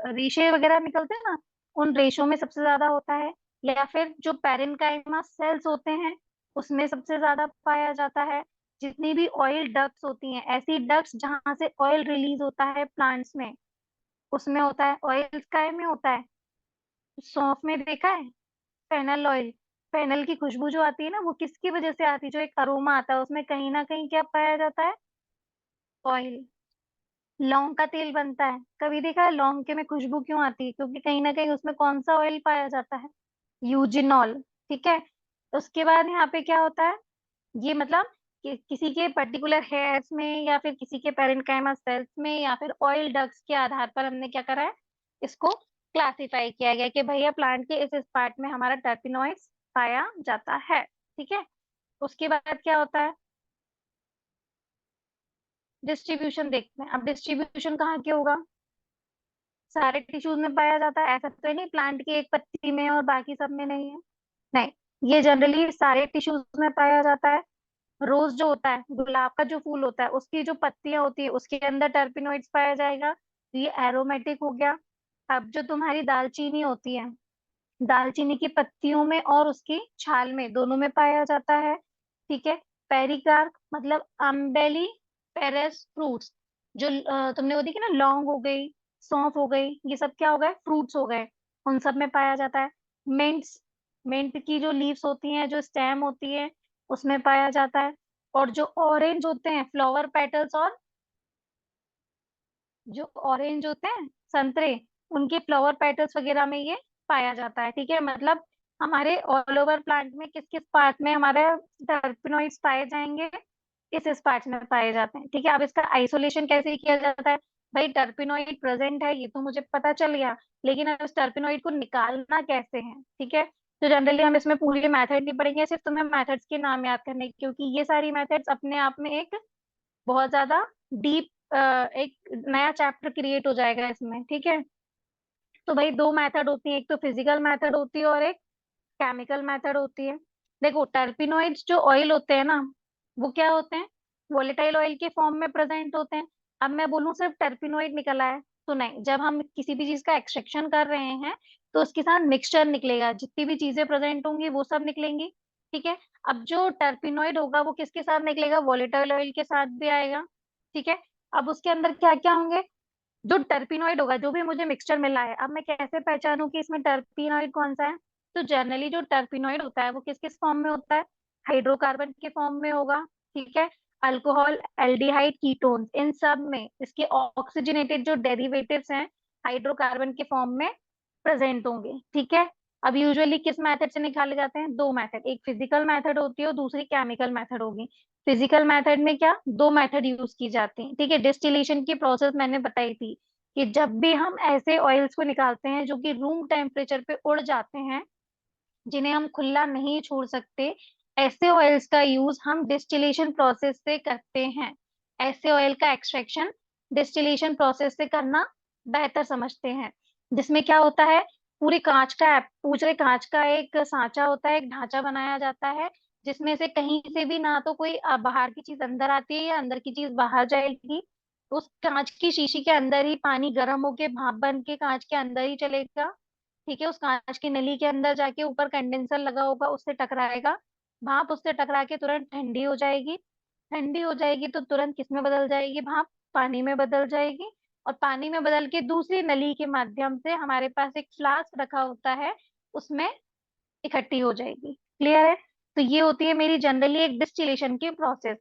रेशे वगैरह निकलते हैं ना, उन रेशों में सबसे ज्यादा होता है। या फिर जो पेरेन्काइमा सेल्स होते हैं उसमें सबसे ज्यादा पाया जाता है। जितनी भी ऑयल डक्ट्स होती हैं, ऐसी डक्ट्स जहां से ऑयल रिलीज होता है प्लांट्स में, उसमें होता है। ऑयल स्काई में होता है। सौंफ में देखा है फेनल ऑयल, फेनल की खुशबू जो आती है ना, वो किसकी वजह से आती है? जो एक अरोमा आता है उसमें कहीं ना कहीं क्या पाया जाता है? ऑयल। लौंग का तेल बनता है, कभी देखा है लौंग के में खुशबू क्यों आती है? क्योंकि कहीं ना कहीं उसमें कौन सा ऑयल पाया जाता है? यूजिनॉल। ठीक है। उसके बाद यहाँ पे क्या होता है, ये मतलब किसी के पर्टिकुलर हेयर्स में या फिर किसी के पेरेन्काइमा सेल्स में या फिर ऑयल डक्ट्स के आधार पर हमने क्या करा है, इसको क्लासिफाई किया गया कि भैया प्लांट के इस पार्ट में हमारा टर्पिनोइड्स पाया जाता है। ठीक है। उसके बाद क्या होता है, डिस्ट्रीब्यूशन देखते हैं। अब डिस्ट्रीब्यूशन कहाँ के होगा? सारे टिश्यूज में पाया जाता है ऐसा तो नहीं प्लांट की एक पत्ती में और बाकी सब में नहीं है। नहीं, ये जनरली सारे टिश्यूज में पाया जाता है। रोज जो होता है, गुलाब का जो फूल होता है, उसकी जो पत्तियां होती है उसके अंदर टर्पिनोइड्स पाया जाएगा। ये एरोमेटिक हो गया। अब जो तुम्हारी दालचीनी होती है, दालचीनी की पत्तियों में और उसकी छाल में, दोनों में पाया जाता है। ठीक है। पेरिकार्प मतलब अम्बेली पेरस फ्रूट्स, जो तुमने वो देखी ना, लौंग हो गई, सौंफ हो गई, ये सब क्या हो गए? फ्रूट्स हो गए। उन सब में पाया जाता है। मिंट्स, मिंट की जो लीव्स होती हैं, जो स्टेम होती है, उसमें पाया जाता है। और जो ऑरेंज होते हैं फ्लावर पेटल्स, और जो ऑरेंज होते हैं संतरे, उनके फ्लावर पेटल्स वगैरह में ये पाया जाता है। ठीक है। मतलब हमारे ऑल ओवर प्लांट में किस किस पार्ट में हमारे टर्पिनोइड्स पाए जाएंगे? इस पार्ट में पाए जाते हैं। ठीक है। अब इसका आइसोलेशन कैसे किया जाता है? भाई टर्पिनोइड प्रेजेंट है ये तो मुझे पता चल गया, लेकिन अब इस टर्पिनोइड को निकालना कैसे है? ठीक है। तो जनरली हम इसमें पूरी मेथड नहीं पढ़ेंगे, सिर्फ तुम्हें मेथड्स के नाम याद करने हैं, क्योंकि ये सारी मेथड्स अपने आप में एक बहुत ज्यादा डीप एक नया चैप्टर क्रिएट हो जाएगा इसमें। ठीक है। तो भाई दो मेथड होती है, एक तो फिजिकल मेथड होती है और एक केमिकल मेथड होती है। देखो टर्पिनोइड्स जो ऑयल होते हैं ना, वो क्या होते हैं? वोलेटाइल ऑयल के फॉर्म में प्रेजेंट होते हैं। अब मैं बोलूं सिर्फ टर्पिनोइड निकला है तो नहीं, जब हम किसी भी चीज का एक्सट्रैक्शन कर रहे हैं तो उसके साथ मिक्सचर निकलेगा, जितनी भी चीजें प्रेजेंट होंगी वो सब निकलेंगी। ठीक है। अब जो टर्पिनोइड होगा वो किसके साथ निकलेगा? वोलेटाइल ऑयल के साथ भी आएगा। ठीक है। अब उसके अंदर क्या क्या होंगे? जो टर्पिनोइड होगा, जो भी मुझे मिक्सचर मिला है, अब मैं कैसे पहचानूं कि इसमें टर्पिनोइड कौन सा है? तो जनरली जो टर्पिनोइड होता है वो किस किस फॉर्म में होता है? हाइड्रोकार्बन के फॉर्म में होगा। ठीक है। अल्कोहल, एल्डिहाइड, कीटोन्स, इन सब में इसके ऑक्सीजनेटेड जो डेरिवेटिव्स हैं हाइड्रोकार्बन के फॉर्म में प्रेजेंट होंगे। ठीक है। अब यूजुअली किस मेथड से निकाले जाते हैं? दो मेथड, एक फिजिकल मेथड होती है और दूसरी केमिकल मेथड होगी। फिजिकल मेथड में क्या, दो मेथड यूज की जाती हैं। ठीक है। डिस्टिलेशन की प्रोसेस मैंने बताई थी कि जब भी हम ऐसे ऑयल्स को निकालते हैं जो कि रूम टेम्परेचर पे उड़ जाते हैं, जिन्हें हम खुला नहीं छोड़ सकते, ऐसे ऑयल्स का यूज हम डिस्टिलेशन प्रोसेस से करते हैं। ऐसे ऑयल का एक्सट्रैक्शन डिस्टिलेशन प्रोसेस से करना बेहतर समझते हैं। जिसमें क्या होता है, पूरे कांच का एक सांचा होता है, एक ढांचा बनाया जाता है, जिसमें से कहीं से भी ना तो कोई बाहर की चीज अंदर आती है या अंदर की चीज बाहर जाएगी। उस कांच की शीशी के अंदर ही पानी गर्म होके भाप बन के कांच के अंदर ही चलेगा। ठीक है। उस कांच की नली के अंदर जाके ऊपर कंडेंसर लगा होगा, उससे टकराएगा। भाप उससे टकरा के तुरंत ठंडी हो जाएगी। ठंडी हो जाएगी तो तुरंत किस में बदल जाएगी? भाप पानी में बदल जाएगी। और पानी में बदल के दूसरी नली के माध्यम से हमारे पास एक फ्लास्क रखा होता है, उसमें इकट्ठी हो जाएगी। क्लियर है? तो ये होती है मेरी जनरली एक डिस्टिलेशन की प्रोसेस।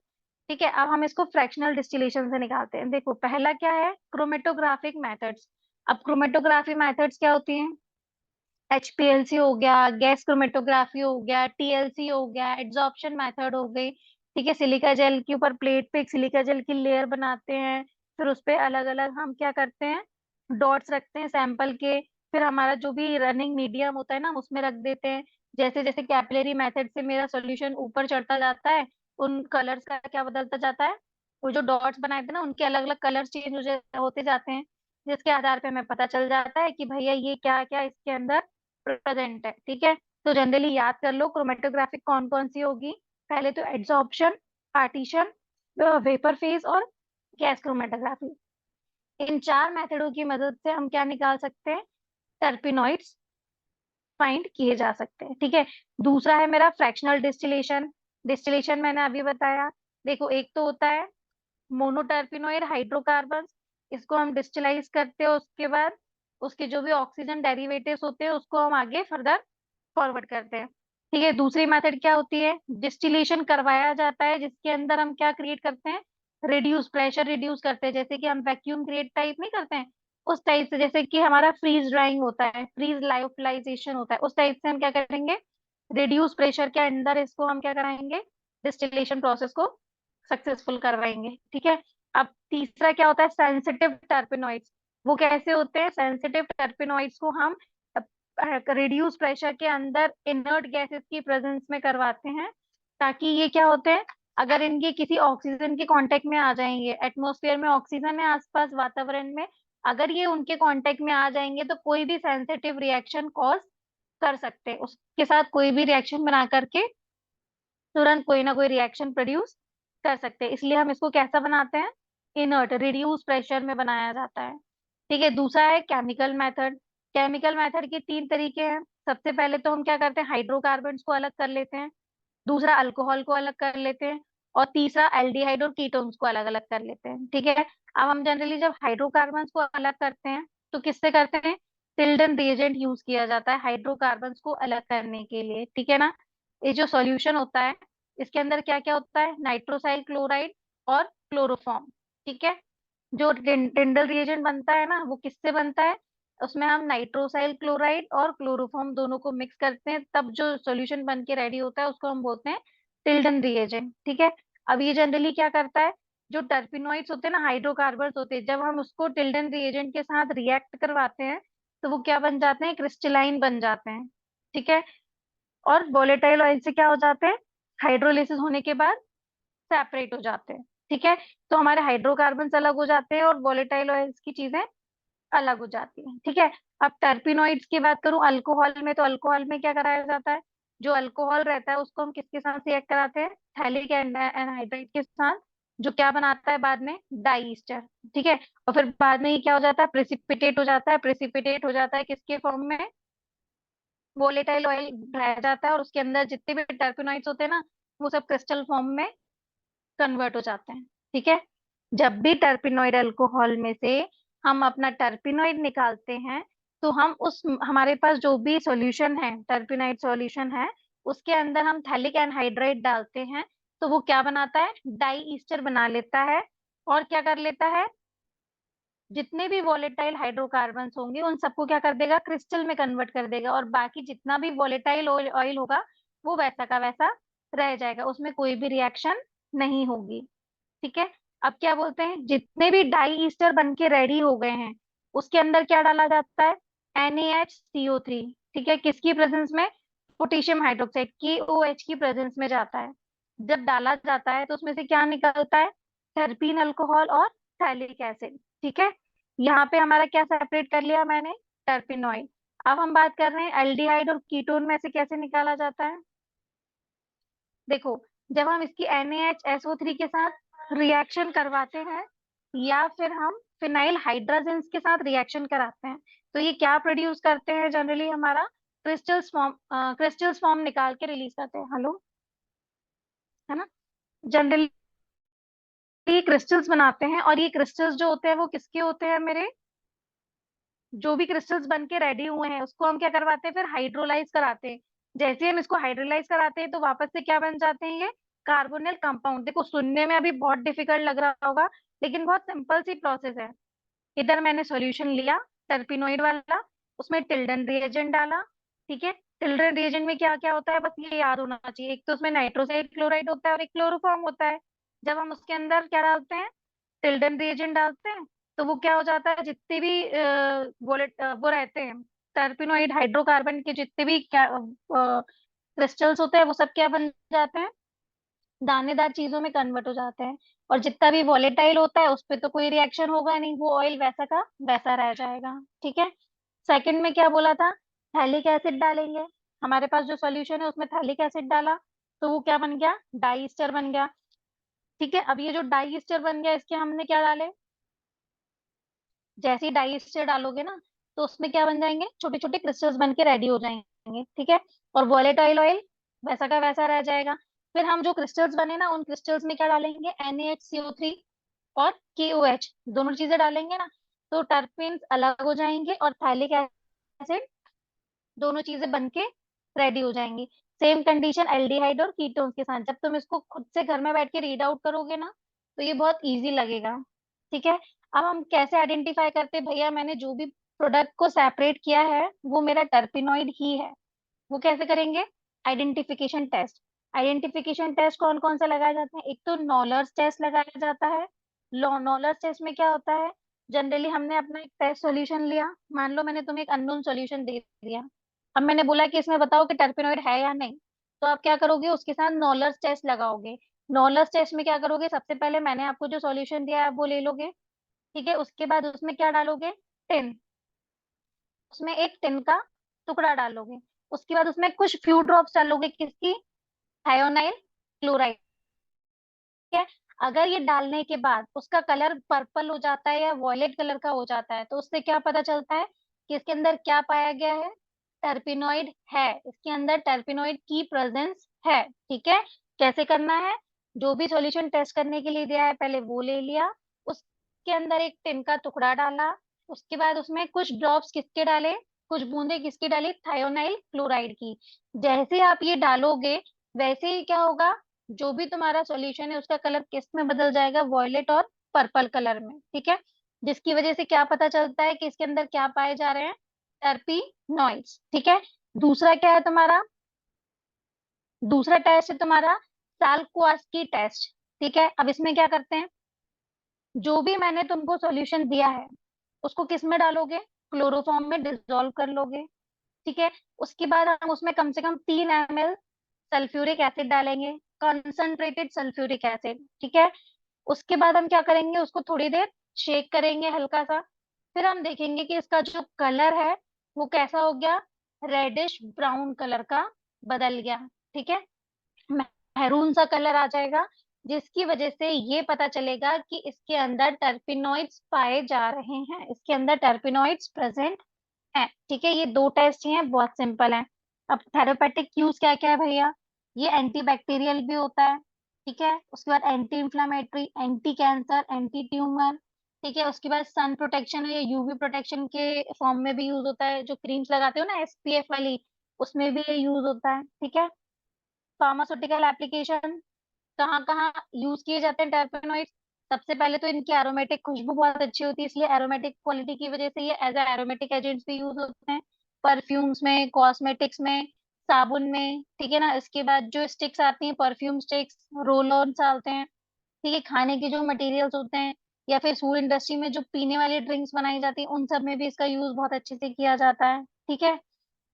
ठीक है। अब हम इसको फ्रैक्शनल डिस्टिलेशन से निकालते हैं। देखो पहला क्या है, क्रोमेटोग्राफिक मेथड्स। अब क्रोमेटोग्राफी मेथड्स क्या होती हैं? एचपीएलसी हो गया, गैस क्रोमेटोग्राफी हो गया, टीएलसी हो गया, एड्सॉर्प्शन मेथड हो गई। ठीक है। सिलिका जेल के ऊपर प्लेट पे एक सिलिका जेल की लेयर बनाते हैं, फिर उस पे अलग अलग हम क्या करते हैं, डॉट्स रखते हैं सैंपल के। फिर हमारा जो भी रनिंग मीडियम होता है ना, उसमें रख देते हैं। जैसे जैसे कैपिलरी मेथड से मेरा सॉल्यूशन ऊपर चढ़ता जाता है, उन कलर्स का क्या बदलता जाता है, वो जो डॉट्स बनाए थे ना उनके अलग अलग कलर्स चेंज होते जाते हैं। जिसके आधार पे हमें पता चल जाता है कि भैया ये क्या क्या इसके अंदर प्रेजेंट है। ठीक है, तो जनरली याद कर लो क्रोमेटोग्राफी कौन कौन सी होगी। पहले तो एड्सॉर्प्शन, पार्टीशन, वेपर फेज और गैस क्रोमेटोग्राफी। इन चार मेथडों की मदद से हम क्या निकाल सकते हैं, टर्पिनॉइड्स फाइंड किए जा सकते हैं। ठीक है, दूसरा है मेरा फ्रैक्शनल डिस्टिलेशन। डिस्टिलेशन मैंने अभी बताया। देखो, एक तो होता है मोनोटर्पिनोइड हाइड्रोकार्बन, इसको हम डिस्टिलाइज करते हैं, उसके बाद उसके जो भी ऑक्सीजन डेरिवेटिव्स होते हैं उसको हम आगे फर्दर फॉरवर्ड करते हैं। ठीक है, दूसरी मेथड क्या होती है, डिस्टिलेशन करवाया जाता है, जिसके अंदर हम क्या क्रिएट करते हैं, रिड्यूस, प्रेशर रिड्यूस करते हैं, जैसे कि हम वैक्यूम क्रिएट टाइप नहीं करते हैं उस टाइप से, जैसे कि हमारा फ्रीज ड्राइंग होता है, फ्रीज लायोफिलाइजेशन होता है, उस टाइप से हम क्या करेंगे, रिड्यूस प्रेशर के अंदर इसको हम क्या कराएंगे, डिस्टिलेशन प्रोसेस को सक्सेसफुल करवाएंगे। ठीक है, अब तीसरा क्या होता है, सेंसिटिव टर्पिनॉइड्स। वो कैसे होते हैं, सेंसिटिव टर्पिनॉइड्स को हम रिड्यूस प्रेशर के अंदर इनर्ट गैसेस की प्रेजेंस में करवाते हैं, ताकि ये क्या होते हैं, अगर इनके किसी ऑक्सीजन के कांटेक्ट में आ जाएंगे, एटमॉस्फेयर में ऑक्सीजन है आसपास वातावरण में, अगर ये उनके कांटेक्ट में आ जाएंगे तो कोई भी सेंसिटिव रिएक्शन कॉज कर सकते हैं, उसके साथ कोई भी रिएक्शन बना करके तुरंत कोई ना कोई रिएक्शन प्रोड्यूस कर सकते हैं। इसलिए हम इसको कैसा बनाते हैं, इनर्ट, रिड्यूस प्रेशर में बनाया जाता है। ठीक है, दूसरा है केमिकल मेथड। केमिकल मेथड के तीन तरीके हैं। सबसे पहले तो हम क्या करते हैं, हाइड्रोकार्बन्स को अलग कर लेते हैं, दूसरा अल्कोहल को अलग कर लेते हैं, और तीसरा एल्डिहाइड और कीटोन्स को अलग अलग कर लेते हैं। ठीक है, अब हम जनरली जब हाइड्रोकार्बन्स को अलग करते हैं तो किससे करते हैं, टिल्डन रिएजेंट यूज किया जाता है हाइड्रोकार्बन्स को अलग करने के लिए। ठीक है ना, ये जो सॉल्यूशन होता है इसके अंदर क्या क्या होता है, नाइट्रोसाइल क्लोराइड और क्लोरोफॉर्म। ठीक है, जो टिंडल रिएजेंट बनता है ना वो किससे बनता है, उसमें हम नाइट्रोसाइल क्लोराइड और क्लोरोफॉर्म दोनों को मिक्स करते हैं, तब जो सॉल्यूशन बन के रेडी होता है उसको हम बोलते हैं टिल्डन रिएजेंट। ठीक है, अब ये जनरली क्या करता है, जो टर्पिनॉइड्स होते हैं ना, हाइड्रोकार्बन्स होते हैं, जब हम उसको टिल्डन रिएजेंट के साथ रिएक्ट करवाते हैं तो वो क्या बन जाते हैं, क्रिस्टलाइन बन जाते हैं। ठीक है, और वोलेटाइल ऑयल से क्या हो जाते हैं, हाइड्रोलिसिस होने के बाद सेपरेट हो जाते हैं। ठीक है, तो हमारे हाइड्रोकार्बन्स अलग हो जाते हैं और वोलेटाइल ऑयल्स की चीजें अलग हो जाती हैं। ठीक है, अब टर्पिनॉइड्स की बात करूं अल्कोहल में, तो अल्कोहल में क्या कराया जाता है, जो अल्कोहल रहता है उसको हम किसके साथ रिएक्ट कराते हैं, थैलिक एनहाइड्राइड के साथ, जो क्या बनाता है बाद में, डाई ईस्टर। ठीक है, और फिर बाद में ये क्या हो जाता है, प्रेसिपिटेट हो जाता है। प्रेसिपिटेट हो जाता है किसके फॉर्म में, वोलेटाइल ऑयल रह जाता है, और उसके अंदर जितने भी टर्पिनॉइड्स होते हैं ना वो सब क्रिस्टल फॉर्म में कन्वर्ट हो जाते हैं। ठीक है, जब भी टर्पिनॉइड अल्कोहल में से हम अपना टर्पिनॉइड निकालते हैं तो हम उस हमारे पास जो भी सॉल्यूशन है, टर्पिनॉइड सॉल्यूशन है, उसके अंदर हम थैलिक एनहाइड्राइड डालते हैं, तो वो क्या बनाता है, डाई ईस्टर बना लेता है, और क्या कर लेता है, जितने भी वोलेटाइल हाइड्रोकार्बन्स होंगे उन सबको क्या कर देगा, क्रिस्टल में कन्वर्ट कर देगा, और बाकी जितना भी वोलेटाइल ऑयल होगा वो वैसा का वैसा रह जाएगा, उसमें कोई भी रिएक्शन नहीं होगी। ठीक है, अब क्या बोलते हैं, जितने भी डाई ईस्टर बन के रेडी हो गए हैं उसके अंदर क्या डाला जाता है, NaHCO3। ठीक है, किसकी प्रेजेंस में, पोटेशियम हाइड्रोक्साइड की OH की प्रेजेंस में जाता है। जब डाला जाता है तो उसमें से क्या निकलता है, टर्पीन अल्कोहल और थैलिक एसिड। ठीक है, यहाँ पे हमारा क्या सेपरेट कर लिया मैंने, टर्पिनॉइड। अब हम बात कर रहे हैं एल्डिहाइड और कीटोन में से कैसे निकाला जाता है। देखो, जब हम इसकी NaHSO3 के साथ रिएक्शन करवाते हैं या फिर हम फिनाइल हाइड्रोजन्स के साथ रिएक्शन कराते हैं तो ये क्या प्रोड्यूस करते हैं, जनरली हमारा क्रिस्टल्स फॉर्म निकाल के रिलीज करते हैं। हेलो, है ना, जनरली क्रिस्टल्स बनाते हैं, और ये क्रिस्टल्स जो होते हैं वो किसके होते हैं, मेरे जो भी क्रिस्टल्स बन के रेडी हुए हैं उसको हम क्या करवाते हैं, फिर हाइड्रोलाइज कराते हैं। जैसे हम इसको हाइड्रोलाइज कराते हैं तो वापस से क्या बन जाते हैं, ये कार्बोनिल कंपाउंड। देखो, सुनने में अभी बहुत डिफिकल्ट लग रहा होगा लेकिन बहुत सिंपल सी प्रोसेस है। इधर मैंने सॉल्यूशन लिया टर्पिनोइड वाला, उसमें टिल्डन रिएजेंट डाला। ठीक है, टिल्डन रिएजेंट में क्या क्या होता है बस ये याद होना चाहिए, एक तो उसमें नाइट्रोसाइल क्लोराइड होता है और एक क्लोरोफॉर्म होता है। जब हम उसके अंदर क्या डालते हैं, टिल्डन रिएजेंट डालते हैं, तो वो क्या हो जाता है, जितने भी वो रहते हैं टर्पिनोइड हाइड्रोकार्बन के जितने भी क्या क्रिस्टल्स होते हैं वो सब क्या बन जाते हैं, दानेदार चीजों में कन्वर्ट हो जाते हैं, और जितना भी वॉलेटाइल होता है उस पर तो कोई रिएक्शन होगा नहीं, वो ऑयल वैसा का वैसा रह जाएगा। ठीक है। सेकंड में क्या बोला था, थैलिक एसिड डालेंगे। हमारे पास जो सॉल्यूशन है उसमें थैलिक एसिड डाला तो वो क्या बन गया, डाई ईस्टर बन गया। ठीक है। अब ये जो डाई ईस्टर बन गया इसके हमने क्या डाले, जैसे ही डाई ईस्टर डालोगे ना तो उसमें क्या बन जाएंगे, छोटे छोटे क्रिस्टल्स बन के रेडी हो जाएंगे। ठीक है। और वॉलेटाइल ऑयल वैसा का वैसा रह जाएगा। फिर हम जो क्रिस्टल्स बने ना उन क्रिस्टल्स में क्या डालेंगे, NaHCO3 और KOH दोनों चीजें डालेंगे ना, तो टर्पीन्स अलग हो जाएंगे और थैलिक एसिड दोनों चीजें बन के रेडी हो जाएंगी। सेम कंडीशन एल्डिहाइड और कीटोन्स के साथ। जब तुम इसको खुद से घर में बैठ के रीड आउट करोगे ना तो ये बहुत इजी लगेगा। ठीक है। अब हम कैसे आइडेंटिफाई करते हैं, भैया मैंने जो भी प्रोडक्ट को सेपरेट किया है वो मेरा टर्पिनॉइड ही है, वो कैसे करेंगे, आइडेंटिफिकेशन टेस्ट। आइडेंटिफिकेशन टेस्ट कौन कौन से लगाए जाते हैं, एक तो नॉलर्स टेस्ट लगाया जाता है। नॉलर्स टेस्ट में क्या होता है, जनरली हमने अपना एक टेस्ट सॉल्यूशन लिया, मान लो मैंने तुम्हें एक अननोन सॉल्यूशन दे दिया, अब मैंने बोला कि इसमें बताओ कि टर्पिनॉइड है या नहीं, तो आप क्या करोगे, उसके साथ नॉलर्स टेस्ट लगाओगे। नॉलर्स टेस्ट में क्या करोगे, सबसे पहले मैंने आपको जो सॉल्यूशन दिया है आप वो ले लोगे। ठीक है। उसके बाद उसमें क्या डालोगे, टिन, उसमें एक टिन का टुकड़ा डालोगे। उसके बाद उसमें कुछ फ्यू ड्रॉप्स डालोगे, किसकी, थायोनाइल क्लोराइड। ठीक है। अगर ये डालने के बाद उसका कलर पर्पल हो जाता है या वॉयलेट कलर का हो जाता है तो उससे क्या पता चलता है कि इसके अंदर क्या पाया गया है, टर्पिनॉइड है, इसके अंदर टर्पिनॉइड की प्रेजेंस है। ठीक है। कैसे करना है, जो भी सॉल्यूशन टेस्ट करने के लिए दिया है पहले वो ले लिया, उसके अंदर एक टिन का टुकड़ा डाला, उसके बाद उसमें कुछ ड्रॉप्स किसके डाले, कुछ बूंदे किसकी डाली, थायोनाइल क्लोराइड की। जैसे आप ये डालोगे वैसे ही क्या होगा, जो भी तुम्हारा सॉल्यूशन है उसका कलर किस में बदल जाएगा, वॉयलेट और पर्पल कलर में। ठीक है। जिसकी वजह से क्या पता चलता है कि इसके अंदर क्या पाए जा रहे हैं, टर्पीनॉइड्स। ठीक है। दूसरा क्या है तुम्हारा, दूसरा टेस्ट है तुम्हारा साल्क्वास्की टेस्ट। ठीक है। अब इसमें क्या करते हैं, जो भी मैंने तुमको सॉल्यूशन दिया है उसको किस में डालोगे, क्लोरोफॉर्म में डिसॉल्व कर लोगे। ठीक है। उसके बाद हम उसमें कम से कम 3 ml सल्फ्यूरिक एसिड डालेंगे, कंसंट्रेटेड सल्फ्यूरिक एसिड। ठीक है। उसके बाद हम क्या करेंगे, उसको थोड़ी देर शेक करेंगे हल्का सा, फिर हम देखेंगे कि इसका जो कलर है वो कैसा हो गया, रेडिश ब्राउन कलर का बदल गया। ठीक है। मैरून सा कलर आ जाएगा, जिसकी वजह से ये पता चलेगा कि इसके अंदर टर्पिनॉइड्स पाए जा रहे हैं, इसके अंदर टर्पिनॉइड्स प्रेजेंट है। ठीक है। ये 2 टेस्ट ही हैं, बहुत सिंपल है। अब थेरेपेटिक यूज क्या क्या है भैया, ये एंटी बैक्टीरियल भी होता है। ठीक है। उसके बाद anti inflammatory, anti cancer, anti tumour. ठीक है। उसके बाद सन प्रोटेक्शन या यूवी प्रोटेक्शन के फॉर्म में भी यूज होता है, जो क्रीम्स लगाते हो ना SPF वाली, उसमें भी ये यूज होता है। ठीक है। फार्मास्यूटिकल एप्लीकेशन, कहाँ कहाँ यूज किए जाते हैं टर्पेनोइड, सबसे पहले तो इनकी एरोमेटिक खुशबू बहुत अच्छी होती है, इसलिए एरोमेटिक क्वालिटी की वजह से ये एज ए एरोमेटिक एजेंट्स भी यूज होते हैं, परफ्यूम्स में, कॉस्मेटिक्स में, साबुन में। ठीक है ना। इसके बाद जो स्टिक्स आती हैं, परफ्यूम स्टिक्स, रोल ऑन आते हैं। ठीक है। खाने के जो मटेरियल्स होते हैं या फिर फूड इंडस्ट्री में जो पीने वाली ड्रिंक्स बनाई जाती है उन सब में भी इसका यूज बहुत अच्छे से किया जाता है। ठीक है।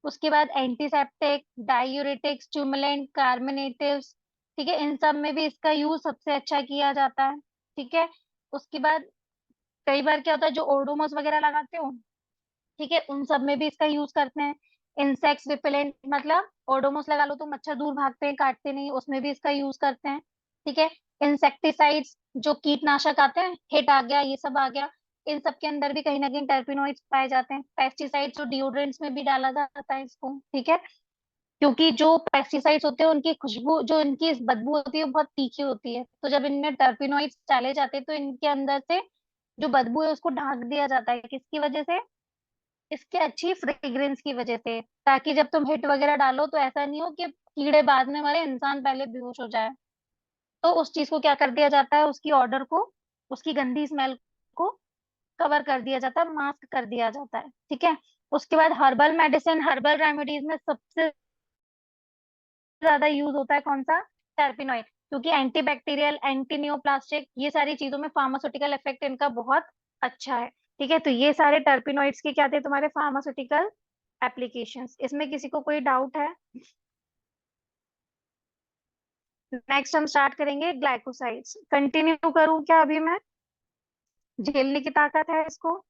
उसके बाद एंटीसेप्टिक, डायूरेटिक, स्टिमुलेंट, कार्बोनेटिव्स। ठीक है। इन सब में भी इसका यूज सबसे अच्छा किया जाता है। ठीक है। उसके बाद कई बार क्या होता है, जो ओडोमोस वगैरह लगाते हो, ठीक है, उन सब में भी इसका यूज करते हैं। इंसेक्ट्स रिपेलेंट, मतलब ओडोमोस लगा लो तो मच्छर दूर भागते हैं, काटते नहीं, उसमें भी इसका यूज करते हैं। ठीक है। इंसेक्टिसाइड्स, जो कीटनाशक आते हैं, हिट आ गया, ये सब आ गया, इन सब के अंदर भी कहीं ना कहीं टर्पिनोइड्स पाए जाते हैं। पेस्टिसाइड्स और डिओड्रेंट्स में भी डाला जाता है इसको। ठीक है। क्योंकि जो पेस्टिसाइड्स होते हैं उनकी खुशबू, जो इनकी बदबू होती है वो बहुत तीखी होती है, तो जब इनमें टर्पिनोइड्स डाले जाते हैं तो इनके अंदर से जो बदबू है उसको ढाक दिया जाता है, किसकी वजह से, इसके अच्छी फ्रेग्रेंस की वजह से, ताकि जब तुम हिट वगैरह डालो तो ऐसा नहीं हो कि कीड़े बाद में मरे, इंसान पहले बेहोश हो जाए। तो उस चीज को क्या कर दिया जाता है, उसकी ऑर्डर को, उसकी गंदी स्मेल को कवर कर दिया जाता है, मास्क कर दिया जाता है। ठीक है। उसके बाद हर्बल मेडिसिन, हर्बल रेमेडीज में सबसे ज्यादा यूज होता है कौन सा, टर्पिनॉइड, क्योंकि एंटी बैक्टीरियल, एंटी नियोप्लास्टिक, ये सारी चीजों में फार्मास्यूटिकल इफेक्ट इनका बहुत अच्छा है। ठीक है। तो ये सारे टर्पिनॉइड्स के क्या थे, तुम्हारे फार्मास्यूटिकल एप्लीकेशंस। इसमें किसी को कोई डाउट है? नेक्स्ट हम स्टार्ट करेंगे ग्लाइकोसाइड्स। कंटिन्यू करूं क्या अभी मैं? झेलने की ताकत है इसको?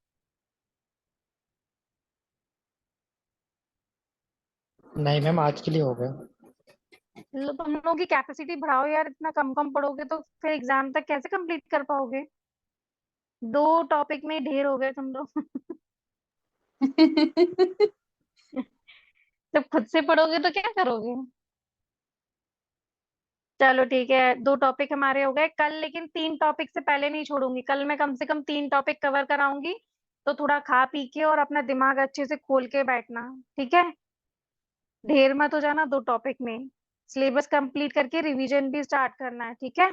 नहीं मैम, आज के लिए हो गया।
तुम लोगों की कैपेसिटी बढ़ाओ यार, इतना कम कम पढ़ोगे तो फिर एग्जाम तक कैसे कंप्लीट कर पाओगे? 2 टॉपिक में ही ढेर हो गए तुम लोग। जब खुद से पढ़ोगे तो क्या करोगे? चलो ठीक है, 2 टॉपिक हमारे हो गए कल, लेकिन 3 टॉपिक से पहले नहीं छोड़ूंगी। कल मैं कम से कम 3 टॉपिक कवर कराऊंगी, तो थोड़ा खा पी के और अपना दिमाग अच्छे से खोल के बैठना, ठीक है? ढेर मत हो जाना 2 टॉपिक में। सिलेबस कंप्लीट करके रिवीजन भी स्टार्ट करना है, ठीक है?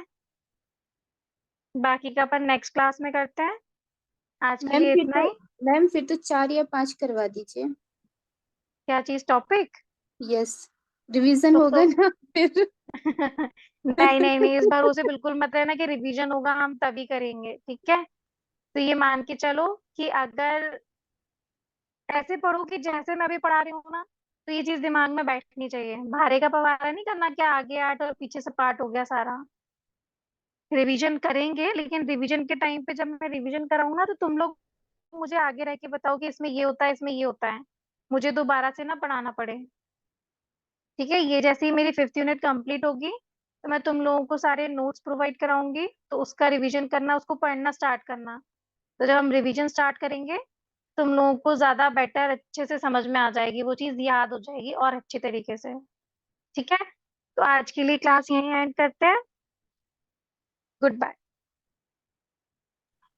बाकी का अपन नेक्स्ट क्लास में करते हैं। आज के
मैम
लिए
फिर
इतना
तो
ही।
मैम फिर तो 4 या 5 करवा दीजिए।
क्या चीज? टॉपिक?
यस, रिवीजन
तो
होगा ना फिर।
नहीं नहीं नहीं, इस बार उसे बिल्कुल मत रहना कि रिवीजन होगा, हम तभी करेंगे, ठीक है? तो ये मान के चलो कि अगर ऐसे पढ़ो कि जैसे मैं अभी पढ़ा रही हूँ ना, तो ये चीज दिमाग में बैठनी चाहिए। भारे का पवारा नहीं करना, क्या आगे 8 और पीछे से पार्ट हो गया सारा। रिवीजन करेंगे, लेकिन रिवीजन के टाइम पे जब मैं रिवीजन कराऊंगा ना, तो तुम लोग मुझे आगे रह के बताओ कि इसमें ये होता है, इसमें ये होता है। मुझे दोबारा से ना पढ़ाना पड़े, ठीक है? ये जैसे ही मेरी 5th यूनिट कंप्लीट होगी, तो मैं तुम लोगों को सारे नोट्स प्रोवाइड कराऊंगी, तो उसका रिवीजन करना, उसको पढ़ना स्टार्ट करना। तो जब हम रिवीजन स्टार्ट करेंगे, तुम लोगों को ज्यादा बेटर अच्छे से समझ में आ जाएगी, वो चीज याद हो जाएगी और अच्छे तरीके से, ठीक है? तो आज के लिए क्लास यहीं एंड करते हैं। Good bye.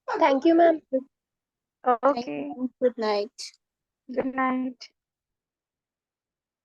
Thank you ma'am.
Thank
okay,
you, good night.
Good night.